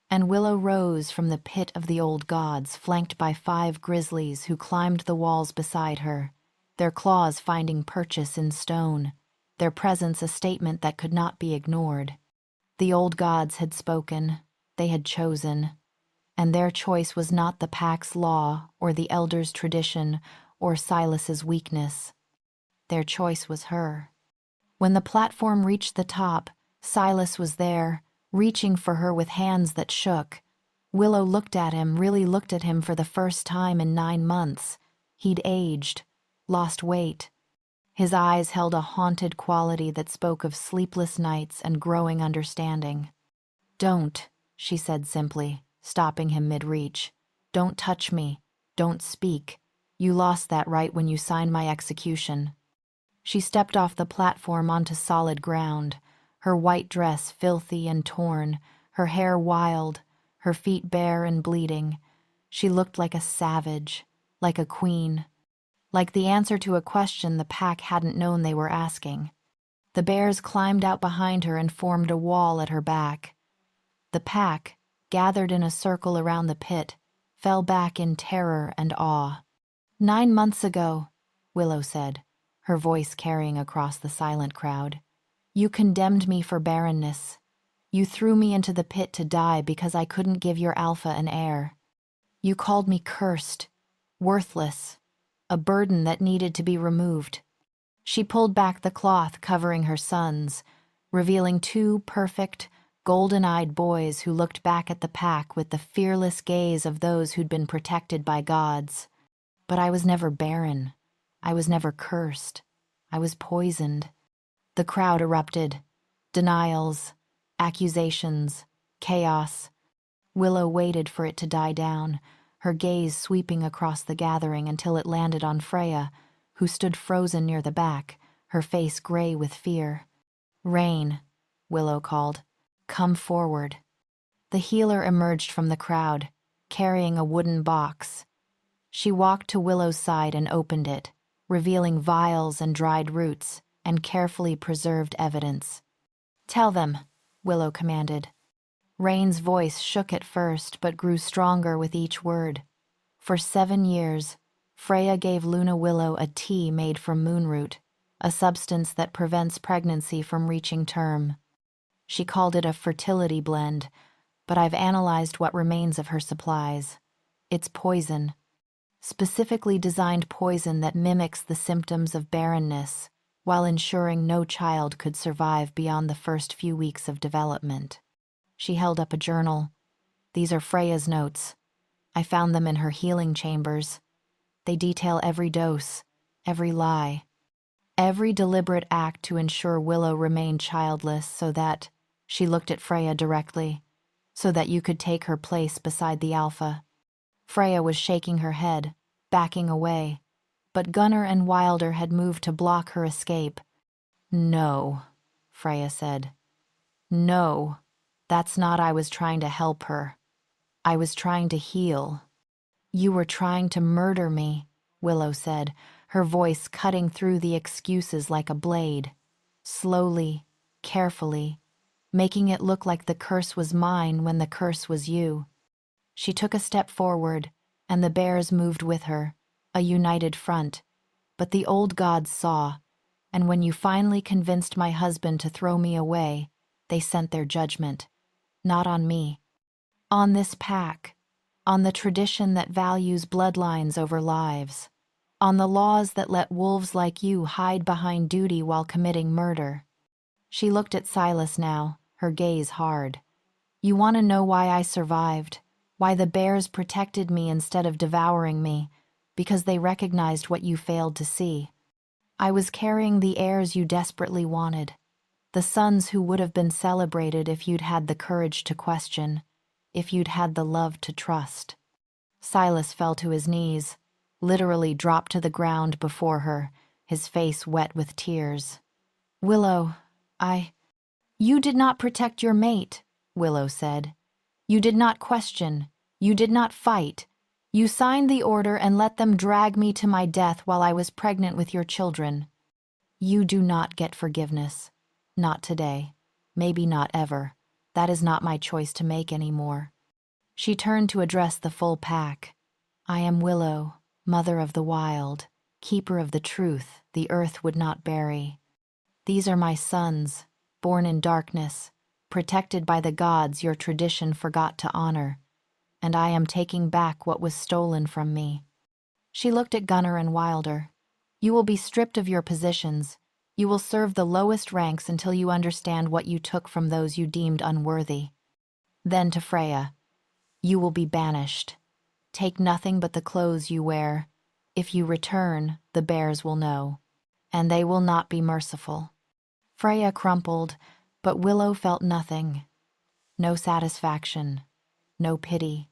and Willow rose from the pit of the old gods, flanked by 5 grizzlies who climbed the walls beside her, their claws finding purchase in stone, their presence a statement that could not be ignored. The old gods had spoken, they had chosen, and their choice was not the pack's law or the elders' tradition or Silas's weakness. Their choice was her. When the platform reached the top, Silas was there, reaching for her with hands that shook. Willow looked at him, really looked at him for the first time in 9 months. He'd aged, lost weight. His eyes held a haunted quality that spoke of sleepless nights and growing understanding. "Don't," she said simply, stopping him mid-reach. "Don't touch me. Don't speak. You lost that right when you signed my execution." She stepped off the platform onto solid ground, her white dress filthy and torn, her hair wild, her feet bare and bleeding. She looked like a savage, like a queen, like the answer to a question the pack hadn't known they were asking. The bears climbed out behind her and formed a wall at her back. The pack, gathered in a circle around the pit, fell back in terror and awe. "9 months ago," Willow said, her voice carrying across the silent crowd, "you condemned me for barrenness. You threw me into the pit to die because I couldn't give your alpha an heir. You called me cursed, worthless, a burden that needed to be removed." She pulled back the cloth covering her sons, revealing 2 perfect, golden-eyed boys who looked back at the pack with the fearless gaze of those who'd been protected by gods. "But I was never barren. I was never cursed. I was poisoned." The crowd erupted. Denials, accusations, chaos. Willow waited for it to die down, her gaze sweeping across the gathering until it landed on Freya, who stood frozen near the back, her face gray with fear. "Rain," Willow called. "Come forward." The healer emerged from the crowd, carrying a wooden box. She walked to Willow's side and opened it, revealing vials and dried roots and carefully preserved evidence. "Tell them," Willow commanded. Rain's voice shook at first but grew stronger with each word. For 7 years, Freya gave Luna Willow a tea made from moonroot, a substance that prevents pregnancy from reaching term. She called it a fertility blend, but I've analyzed what remains of her supplies. It's poison. Specifically designed poison that mimics the symptoms of barrenness, while ensuring no child could survive beyond the first few weeks of development. She held up a journal. "These are Freya's notes. I found them in her healing chambers. They detail every dose, every lie, every deliberate act to ensure Willow remained childless so that," she looked at Freya directly, "so that you could take her place beside the alpha." Freya was shaking her head, backing away, but Gunnar and Wilder had moved to block her escape. "No," Freya said. "No, that's not. I was trying to help her. I was trying to heal." "You were trying to murder me," Willow said, her voice cutting through the excuses like a blade. Slowly, carefully, making it look like the curse was mine when the curse was you. She took a step forward, and the bears moved with her, a united front. "But the old gods saw, and when you finally convinced my husband to throw me away, they sent their judgment. Not on me. On this pack. On the tradition that values bloodlines over lives. On the laws that let wolves like you hide behind duty while committing murder." She looked at Silas now, her gaze hard. "You want to know why I survived? Why the bears protected me instead of devouring me? Because they recognized what you failed to see. I was carrying the heirs you desperately wanted. The sons who would have been celebrated if you'd had the courage to question, if you'd had the love to trust." Silas fell to his knees, literally dropped to the ground before her, his face wet with tears. "Willow, You did not protect your mate," Willow said. "You did not question. You did not fight. You signed the order and let them drag me to my death while I was pregnant with your children. You do not get forgiveness. Not today. Maybe not ever. That is not my choice to make anymore." She turned to address the full pack. "I am Willow, mother of the wild, keeper of the truth the earth would not bury. These are my sons, born in darkness, protected by the gods your tradition forgot to honor, and I am taking back what was stolen from me." She looked at Gunnar and Wilder. "You will be stripped of your positions. You will serve the lowest ranks until you understand what you took from those you deemed unworthy." Then to Freya, You will be banished. Take nothing but the clothes you wear. If you return, the bears will know, and they will not be merciful." Freya crumpled, but Willow felt nothing. No satisfaction, no pity.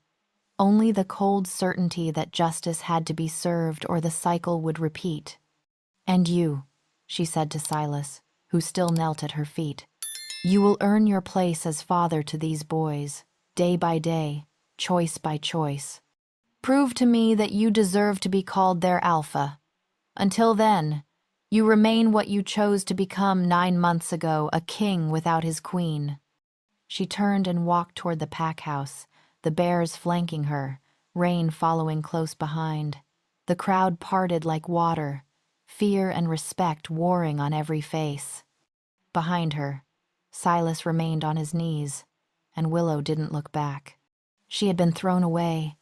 Only the cold certainty that justice had to be served or the cycle would repeat. "And you," she said to Silas, who still knelt at her feet, "you will earn your place as father to these boys, day by day, choice by choice. Prove to me that you deserve to be called their alpha. Until then, you remain what you chose to become 9 months ago, a king without his queen." She turned and walked toward the pack house, the bears flanking her, Rain following close behind. The crowd parted like water, fear and respect warring on every face. Behind her, Silas remained on his knees, and Willow didn't look back. She had been thrown away,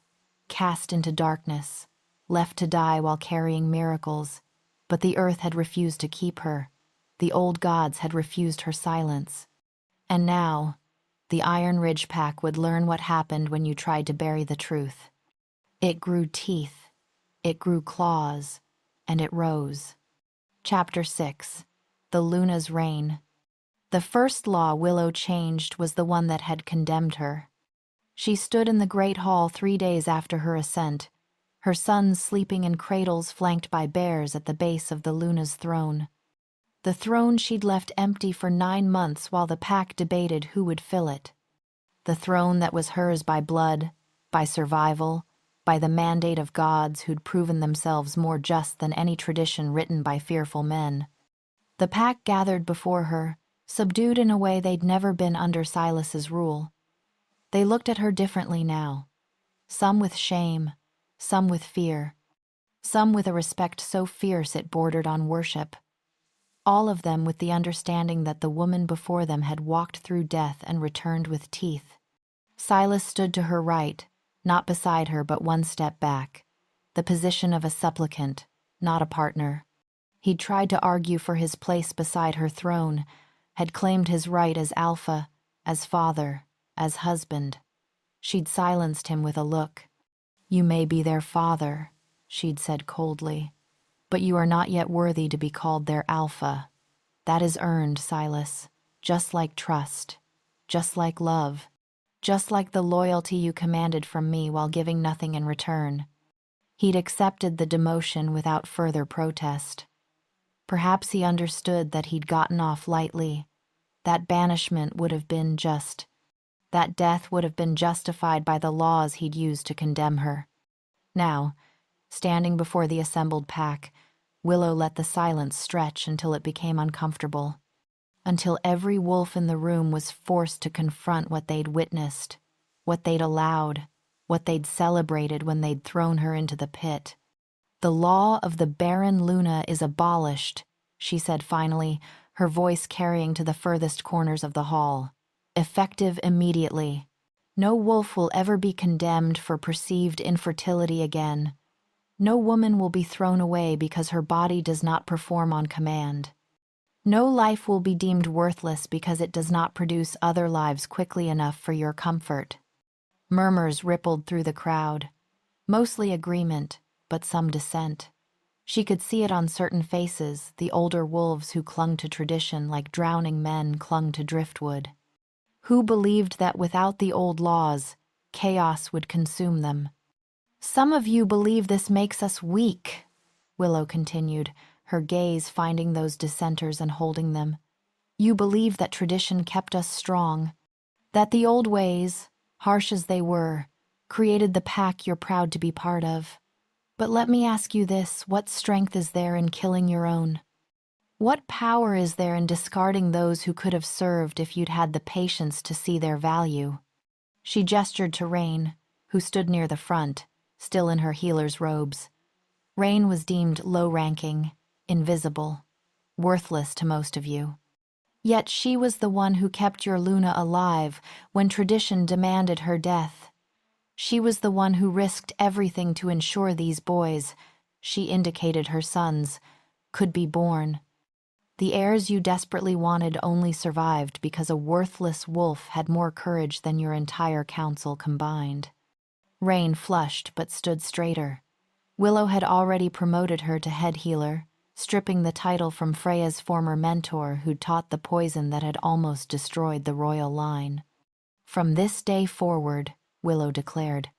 cast into darkness, left to die while carrying miracles, but the earth had refused to keep her. The old gods had refused her silence. And now, the Iron Ridge Pack would learn what happened when you tried to bury the truth. It grew teeth, it grew claws, and it rose. Chapter 6. The Luna's Reign. The first law Willow changed was the one that had condemned her. She stood in the Great Hall 3 days after her ascent, her sons sleeping in cradles flanked by bears at the base of the Luna's throne. The throne she'd left empty for 9 months while the pack debated who would fill it. The throne that was hers by blood, by survival, by the mandate of gods who'd proven themselves more just than any tradition written by fearful men. The pack gathered before her, subdued in a way they'd never been under Silas's rule. They looked at her differently now, some with shame, some with fear, some with a respect so fierce it bordered on worship. All of them with the understanding that the woman before them had walked through death and returned with teeth. Silas stood to her right, not beside her but 1 step back, the position of a supplicant, not a partner. He'd tried to argue for his place beside her throne, had claimed his right as alpha, as father, as husband. She'd silenced him with a look. "You may be their father," she'd said coldly, "but you are not yet worthy to be called their alpha. That is earned, Silas, just like trust, just like love, just like the loyalty you commanded from me while giving nothing in return." He'd accepted the demotion without further protest. Perhaps he understood that he'd gotten off lightly. That banishment would have been just. That death would have been justified by the laws he'd used to condemn her. Now, standing before the assembled pack, Willow let the silence stretch until it became uncomfortable, until every wolf in the room was forced to confront what they'd witnessed, what they'd allowed, what they'd celebrated when they'd thrown her into the pit. "The law of the Barren Luna is abolished," she said finally, her voice carrying to the furthest corners of the hall. "Effective immediately. No wolf will ever be condemned for perceived infertility again. No woman will be thrown away because her body does not perform on command. No life will be deemed worthless because it does not produce other lives quickly enough for your comfort." Murmurs rippled through the crowd, mostly agreement, but some dissent. She could see it on certain faces, the older wolves who clung to tradition like drowning men clung to driftwood. Who believed that without the old laws, chaos would consume them. "Some of you believe this makes us weak," Willow continued, her gaze finding those dissenters and holding them. "You believe that tradition kept us strong, that the old ways, harsh as they were, created the pack you're proud to be part of. But let me ask you this, what strength is there in killing your own? What power is there in discarding those who could have served if you'd had the patience to see their value?" She gestured to Rain, who stood near the front, still in her healer's robes. Rain was deemed low-ranking, invisible, worthless to most of you. Yet she was the one who kept your Luna alive when tradition demanded her death. She was the one who risked everything to ensure these boys, she indicated her sons, could be born. The heirs you desperately wanted only survived because a worthless wolf had more courage than your entire council combined. Rain flushed but stood straighter. Willow had already promoted her to head healer, stripping the title from Freya's former mentor who'd taught the poison that had almost destroyed the royal line. From this day forward, Willow declared,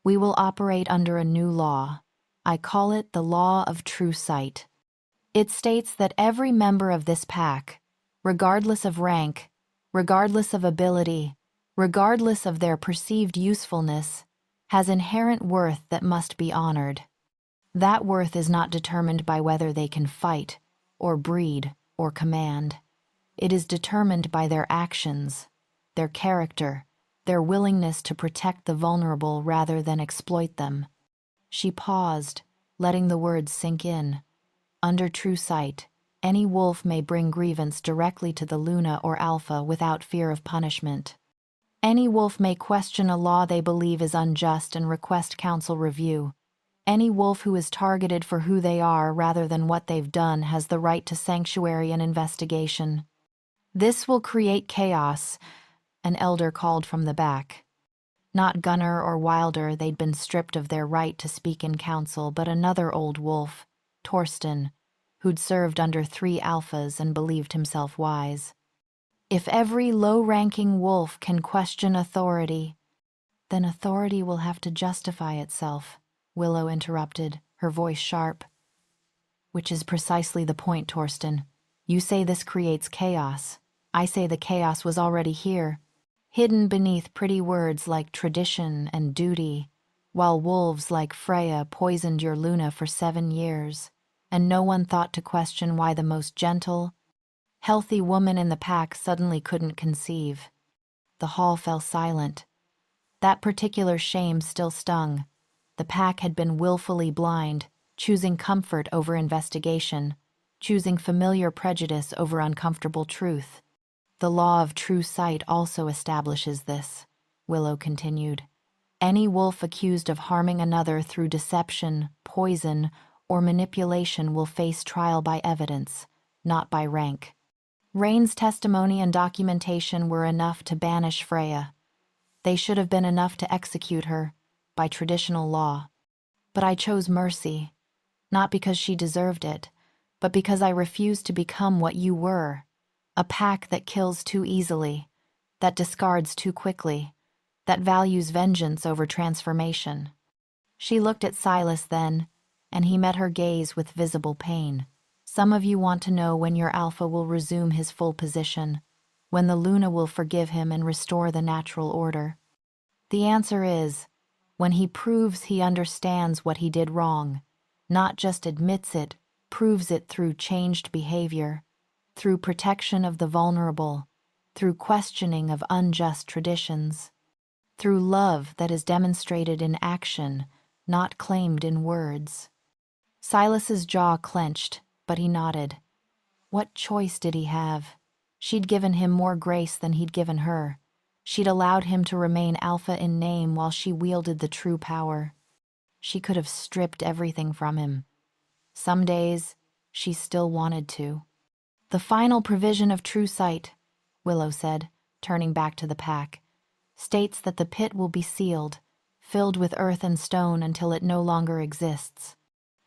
we will operate under a new law. I call it the Law of True Sight. It states that every member of this pack, regardless of rank, regardless of ability, regardless of their perceived usefulness, has inherent worth that must be honored. That worth is not determined by whether they can fight, or breed, or command. It is determined by their actions, their character, their willingness to protect the vulnerable rather than exploit them. She paused, letting the words sink in. Under True Sight, any wolf may bring grievance directly to the Luna or Alpha without fear of punishment. Any wolf may question a law they believe is unjust and request council review. Any wolf who is targeted for who they are rather than what they've done has the right to sanctuary and investigation. This will create chaos, an elder called from the back. Not Gunner or Wilder, they'd been stripped of their right to speak in council, but another old wolf, Torsten, who'd served under 3 alphas and believed himself wise. If every low-ranking wolf can question authority, then authority will have to justify itself, Willow interrupted, her voice sharp. Which is precisely the point, Torsten. You say this creates chaos. I say the chaos was already here, hidden beneath pretty words like tradition and duty, while wolves like Freya poisoned your Luna for 7 years, and no one thought to question why the most gentle, healthy woman in the pack suddenly couldn't conceive. The hall fell silent. That particular shame still stung. The pack had been willfully blind, choosing comfort over investigation, choosing familiar prejudice over uncomfortable truth. The Law of True Sight also establishes this, Willow continued. Any wolf accused of harming another through deception, poison, or manipulation will face trial by evidence, not by rank. Rain's testimony and documentation were enough to banish Freya. They should have been enough to execute her, by traditional law. But I chose mercy, not because she deserved it, but because I refused to become what you were, a pack that kills too easily, that discards too quickly, that values vengeance over transformation. She looked at Silas then, and he met her gaze with visible pain. Some of you want to know when your Alpha will resume his full position, when the Luna will forgive him and restore the natural order. The answer is, when he proves he understands what he did wrong, not just admits it, proves it through changed behavior, through protection of the vulnerable, through questioning of unjust traditions, through love that is demonstrated in action, not claimed in words. Silas's jaw clenched, but he nodded. What choice did he have? She'd given him more grace than he'd given her. She'd allowed him to remain Alpha in name while she wielded the true power. She could have stripped everything from him. Some days, she still wanted to. The final provision of True Sight, Willow said, turning back to the pack, states that the pit will be sealed, filled with earth and stone until it no longer exists.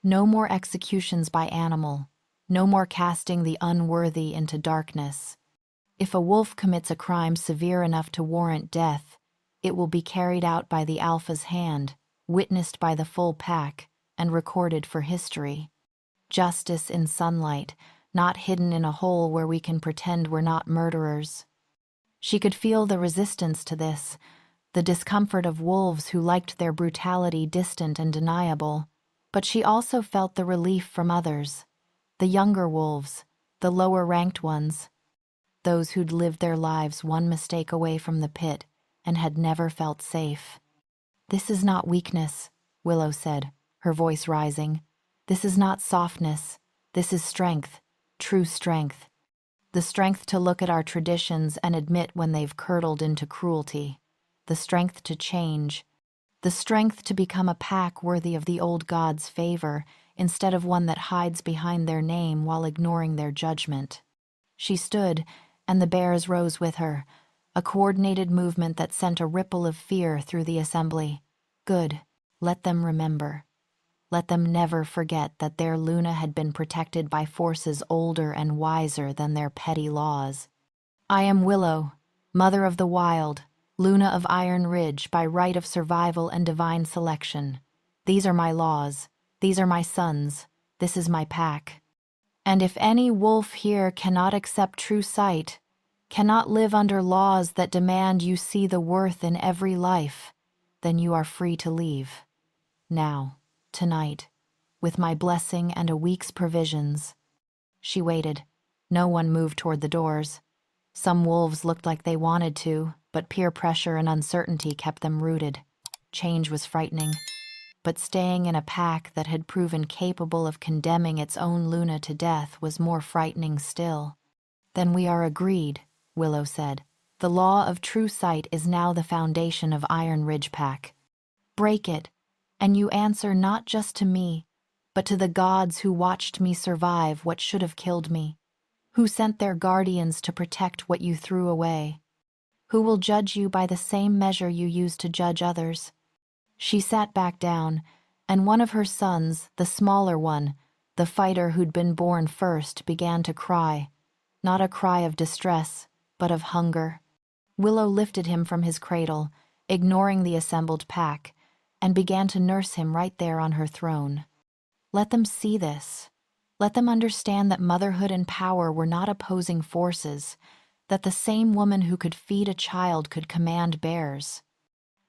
No more executions by animal, no more casting the unworthy into darkness. If a wolf commits a crime severe enough to warrant death, it will be carried out by the Alpha's hand, witnessed by the full pack, and recorded for history. Justice in sunlight, not hidden in a hole where we can pretend we're not murderers. She could feel the resistance to this, the discomfort of wolves who liked their brutality distant and deniable, but she also felt the relief from others, the younger wolves, the lower-ranked ones, those who'd lived their lives one mistake away from the pit and had never felt safe. This is not weakness, Willow said, her voice rising. This is not softness. This is strength, true strength. The strength to look at our traditions and admit when they've curdled into cruelty. The strength to change. The strength to become a pack worthy of the old gods' favor instead of one that hides behind their name while ignoring their judgment. She stood, and the bears rose with her, a coordinated movement that sent a ripple of fear through the assembly. Good. Let them remember. Let them never forget that their Luna had been protected by forces older and wiser than their petty laws. I am Willow, Mother of the Wild, Luna of Iron Ridge by right of survival and divine selection. These are my laws. These are my sons. This is my pack. And if any wolf here cannot accept true sight, cannot live under laws that demand you see the worth in every life, then you are free to leave. Now, tonight, with my blessing and a week's provisions. She waited. No one moved toward the doors. Some wolves looked like they wanted to, but peer pressure and uncertainty kept them rooted. Change was frightening, but staying in a pack that had proven capable of condemning its own Luna to death was more frightening still. Then we are agreed, Willow said. The law of true sight is now the foundation of Iron Ridge Pack. Break it, and you answer not just to me, but to the gods who watched me survive what should have killed me, who sent their guardians to protect what you threw away, who will judge you by the same measure you used to judge others. She sat back down, and one of her sons, the smaller one, the fighter who'd been born first, began to cry, not a cry of distress, but of hunger. Willow lifted him from his cradle, ignoring the assembled pack, and began to nurse him right there on her throne. Let them see this. Let them understand that motherhood and power were not opposing forces, that the same woman who could feed a child could command bears.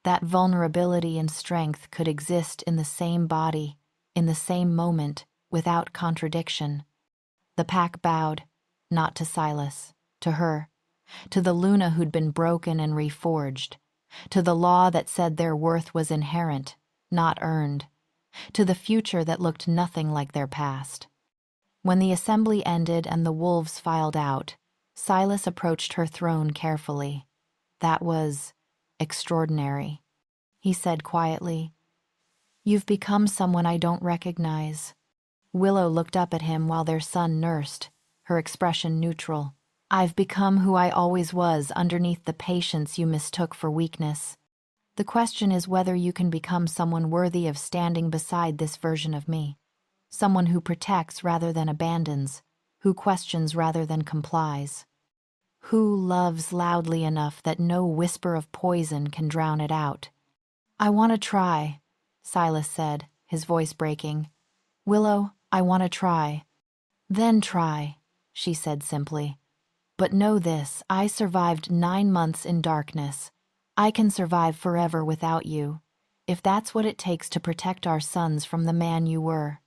That vulnerability and strength could exist in the same body, in the same moment, without contradiction. The pack bowed, not to Silas, to her, to the Luna who'd been broken and reforged, to the law that said their worth was inherent, not earned, to the future that looked nothing like their past. When the assembly ended and the wolves filed out, Silas approached her throne carefully. That was extraordinary. He said quietly, "You've become someone I don't recognize." Willow looked up at him while their son nursed, her expression neutral. "I've become who I always was underneath the patience you mistook for weakness. The question is whether you can become someone worthy of standing beside this version of me. Someone who protects rather than abandons, who questions rather than complies. Who loves loudly enough that no whisper of poison can drown it out." "I want to try," Silas said, his voice breaking. "Willow, I want to try." "Then try," she said simply. "But know this, I survived 9 months in darkness. I can survive forever without you, if that's what it takes to protect our sons from the man you were.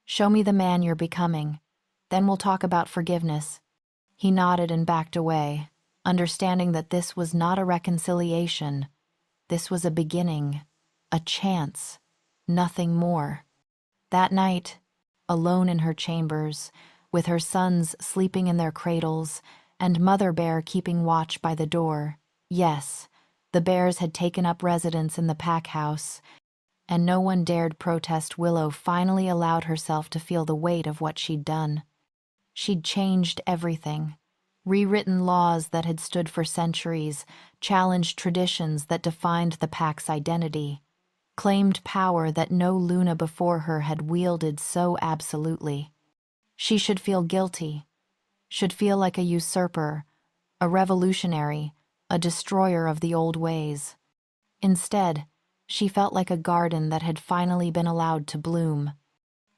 Show me the man you're becoming. Then we'll talk about forgiveness." He nodded and backed away, understanding that this was not a reconciliation. This was a beginning, a chance, nothing more. That night, alone in her chambers, with her sons sleeping in their cradles, and Mother Bear keeping watch by the door, yes, the bears had taken up residence in the pack house, and no one dared protest. Willow finally allowed herself to feel the weight of what she'd done. She'd changed everything, rewritten laws that had stood for centuries, challenged traditions that defined the pack's identity, claimed power that no Luna before her had wielded so absolutely. She should feel guilty, should feel like a usurper, a revolutionary, a destroyer of the old ways. Instead, she felt like a garden that had finally been allowed to bloom.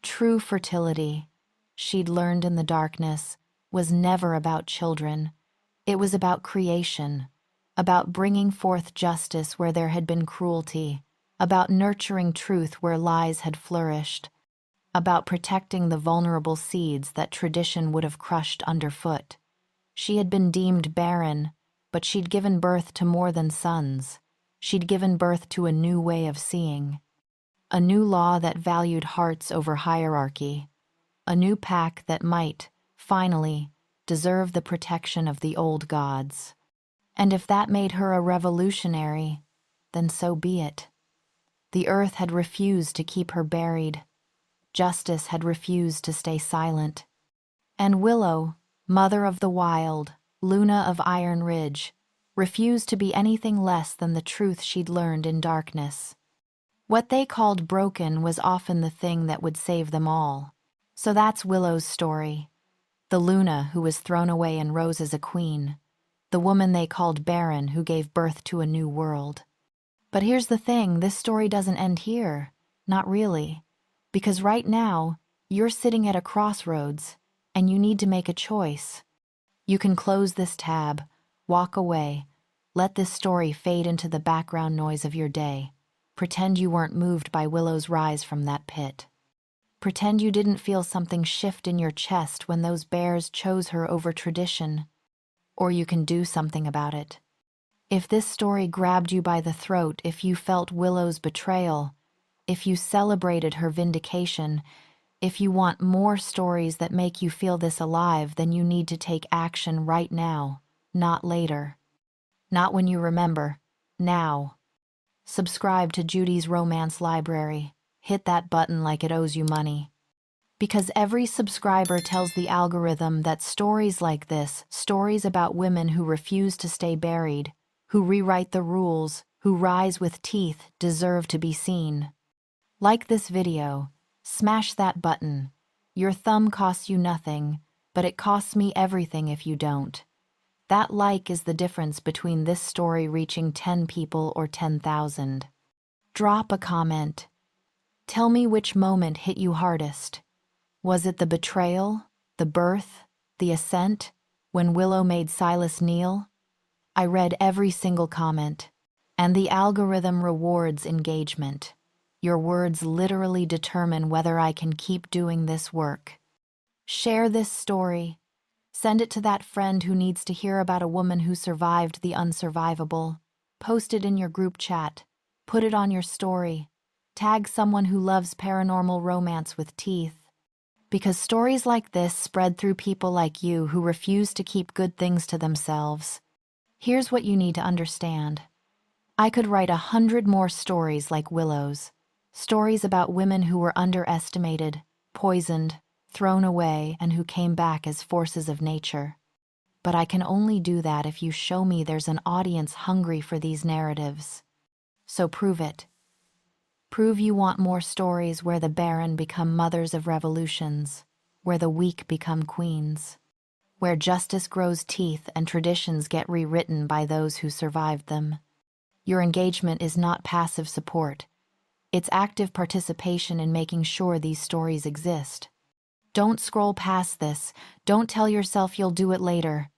True fertility, she'd learned in the darkness, was never about children. It was about creation, about bringing forth justice where there had been cruelty, about nurturing truth where lies had flourished, about protecting the vulnerable seeds that tradition would have crushed underfoot. She had been deemed barren, but she'd given birth to more than sons. She'd given birth to a new way of seeing, a new law that valued hearts over hierarchy, a new pack that might, finally, deserve the protection of the old gods. And if that made her a revolutionary, then so be it. The earth had refused to keep her buried. Justice had refused to stay silent. And Willow, Mother of the Wild, Luna of Iron Ridge, refused to be anything less than the truth she'd learned in darkness. What they called broken was often the thing that would save them all. So that's Willow's story. The Luna who was thrown away and rose as a queen. The woman they called Barren who gave birth to a new world. But here's the thing, this story doesn't end here. Not really. Because right now, you're sitting at a crossroads, and you need to make a choice. You can close this tab, walk away, let this story fade into the background noise of your day. Pretend you weren't moved by Willow's rise from that pit. Pretend you didn't feel something shift in your chest when those bears chose her over tradition. Or you can do something about it. If this story grabbed you by the throat, if you felt Willow's betrayal, if you celebrated her vindication, if you want more stories that make you feel this alive, then you need to take action right now, not later. Not when you remember, now. Subscribe to Judy's Romance Library. Hit that button like it owes you money. Because every subscriber tells the algorithm that stories like this, stories about women who refuse to stay buried, who rewrite the rules, who rise with teeth, deserve to be seen. Like this video, smash that button. Your thumb costs you nothing, but it costs me everything if you don't. That like is the difference between this story reaching 10 people or 10,000. Drop a comment. Tell me which moment hit you hardest. Was it the betrayal, the birth, the ascent, when Willow made Silas kneel? I read every single comment, and the algorithm rewards engagement. Your words literally determine whether I can keep doing this work. Share this story. Send it to that friend who needs to hear about a woman who survived the unsurvivable. Post it in your group chat. Put it on your story. Tag someone who loves paranormal romance with teeth. Because stories like this spread through people like you who refuse to keep good things to themselves. Here's what you need to understand. I could write 100 more stories like Willow's. Stories about women who were underestimated, poisoned, thrown away, and who came back as forces of nature. But I can only do that if you show me there's an audience hungry for these narratives. So prove it. Prove you want more stories where the barren become mothers of revolutions, where the weak become queens, where justice grows teeth and traditions get rewritten by those who survived them. Your engagement is not passive support. It's active participation in making sure these stories exist. Don't scroll past this. Don't tell yourself you'll do it later.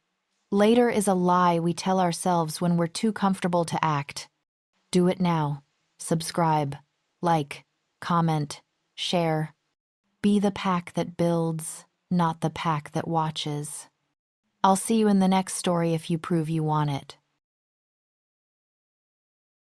Later is a lie we tell ourselves when we're too comfortable to act. Do it now. Subscribe, like, comment, share. Be the pack that builds, not the pack that watches. I'll see you in the next story if you prove you want it.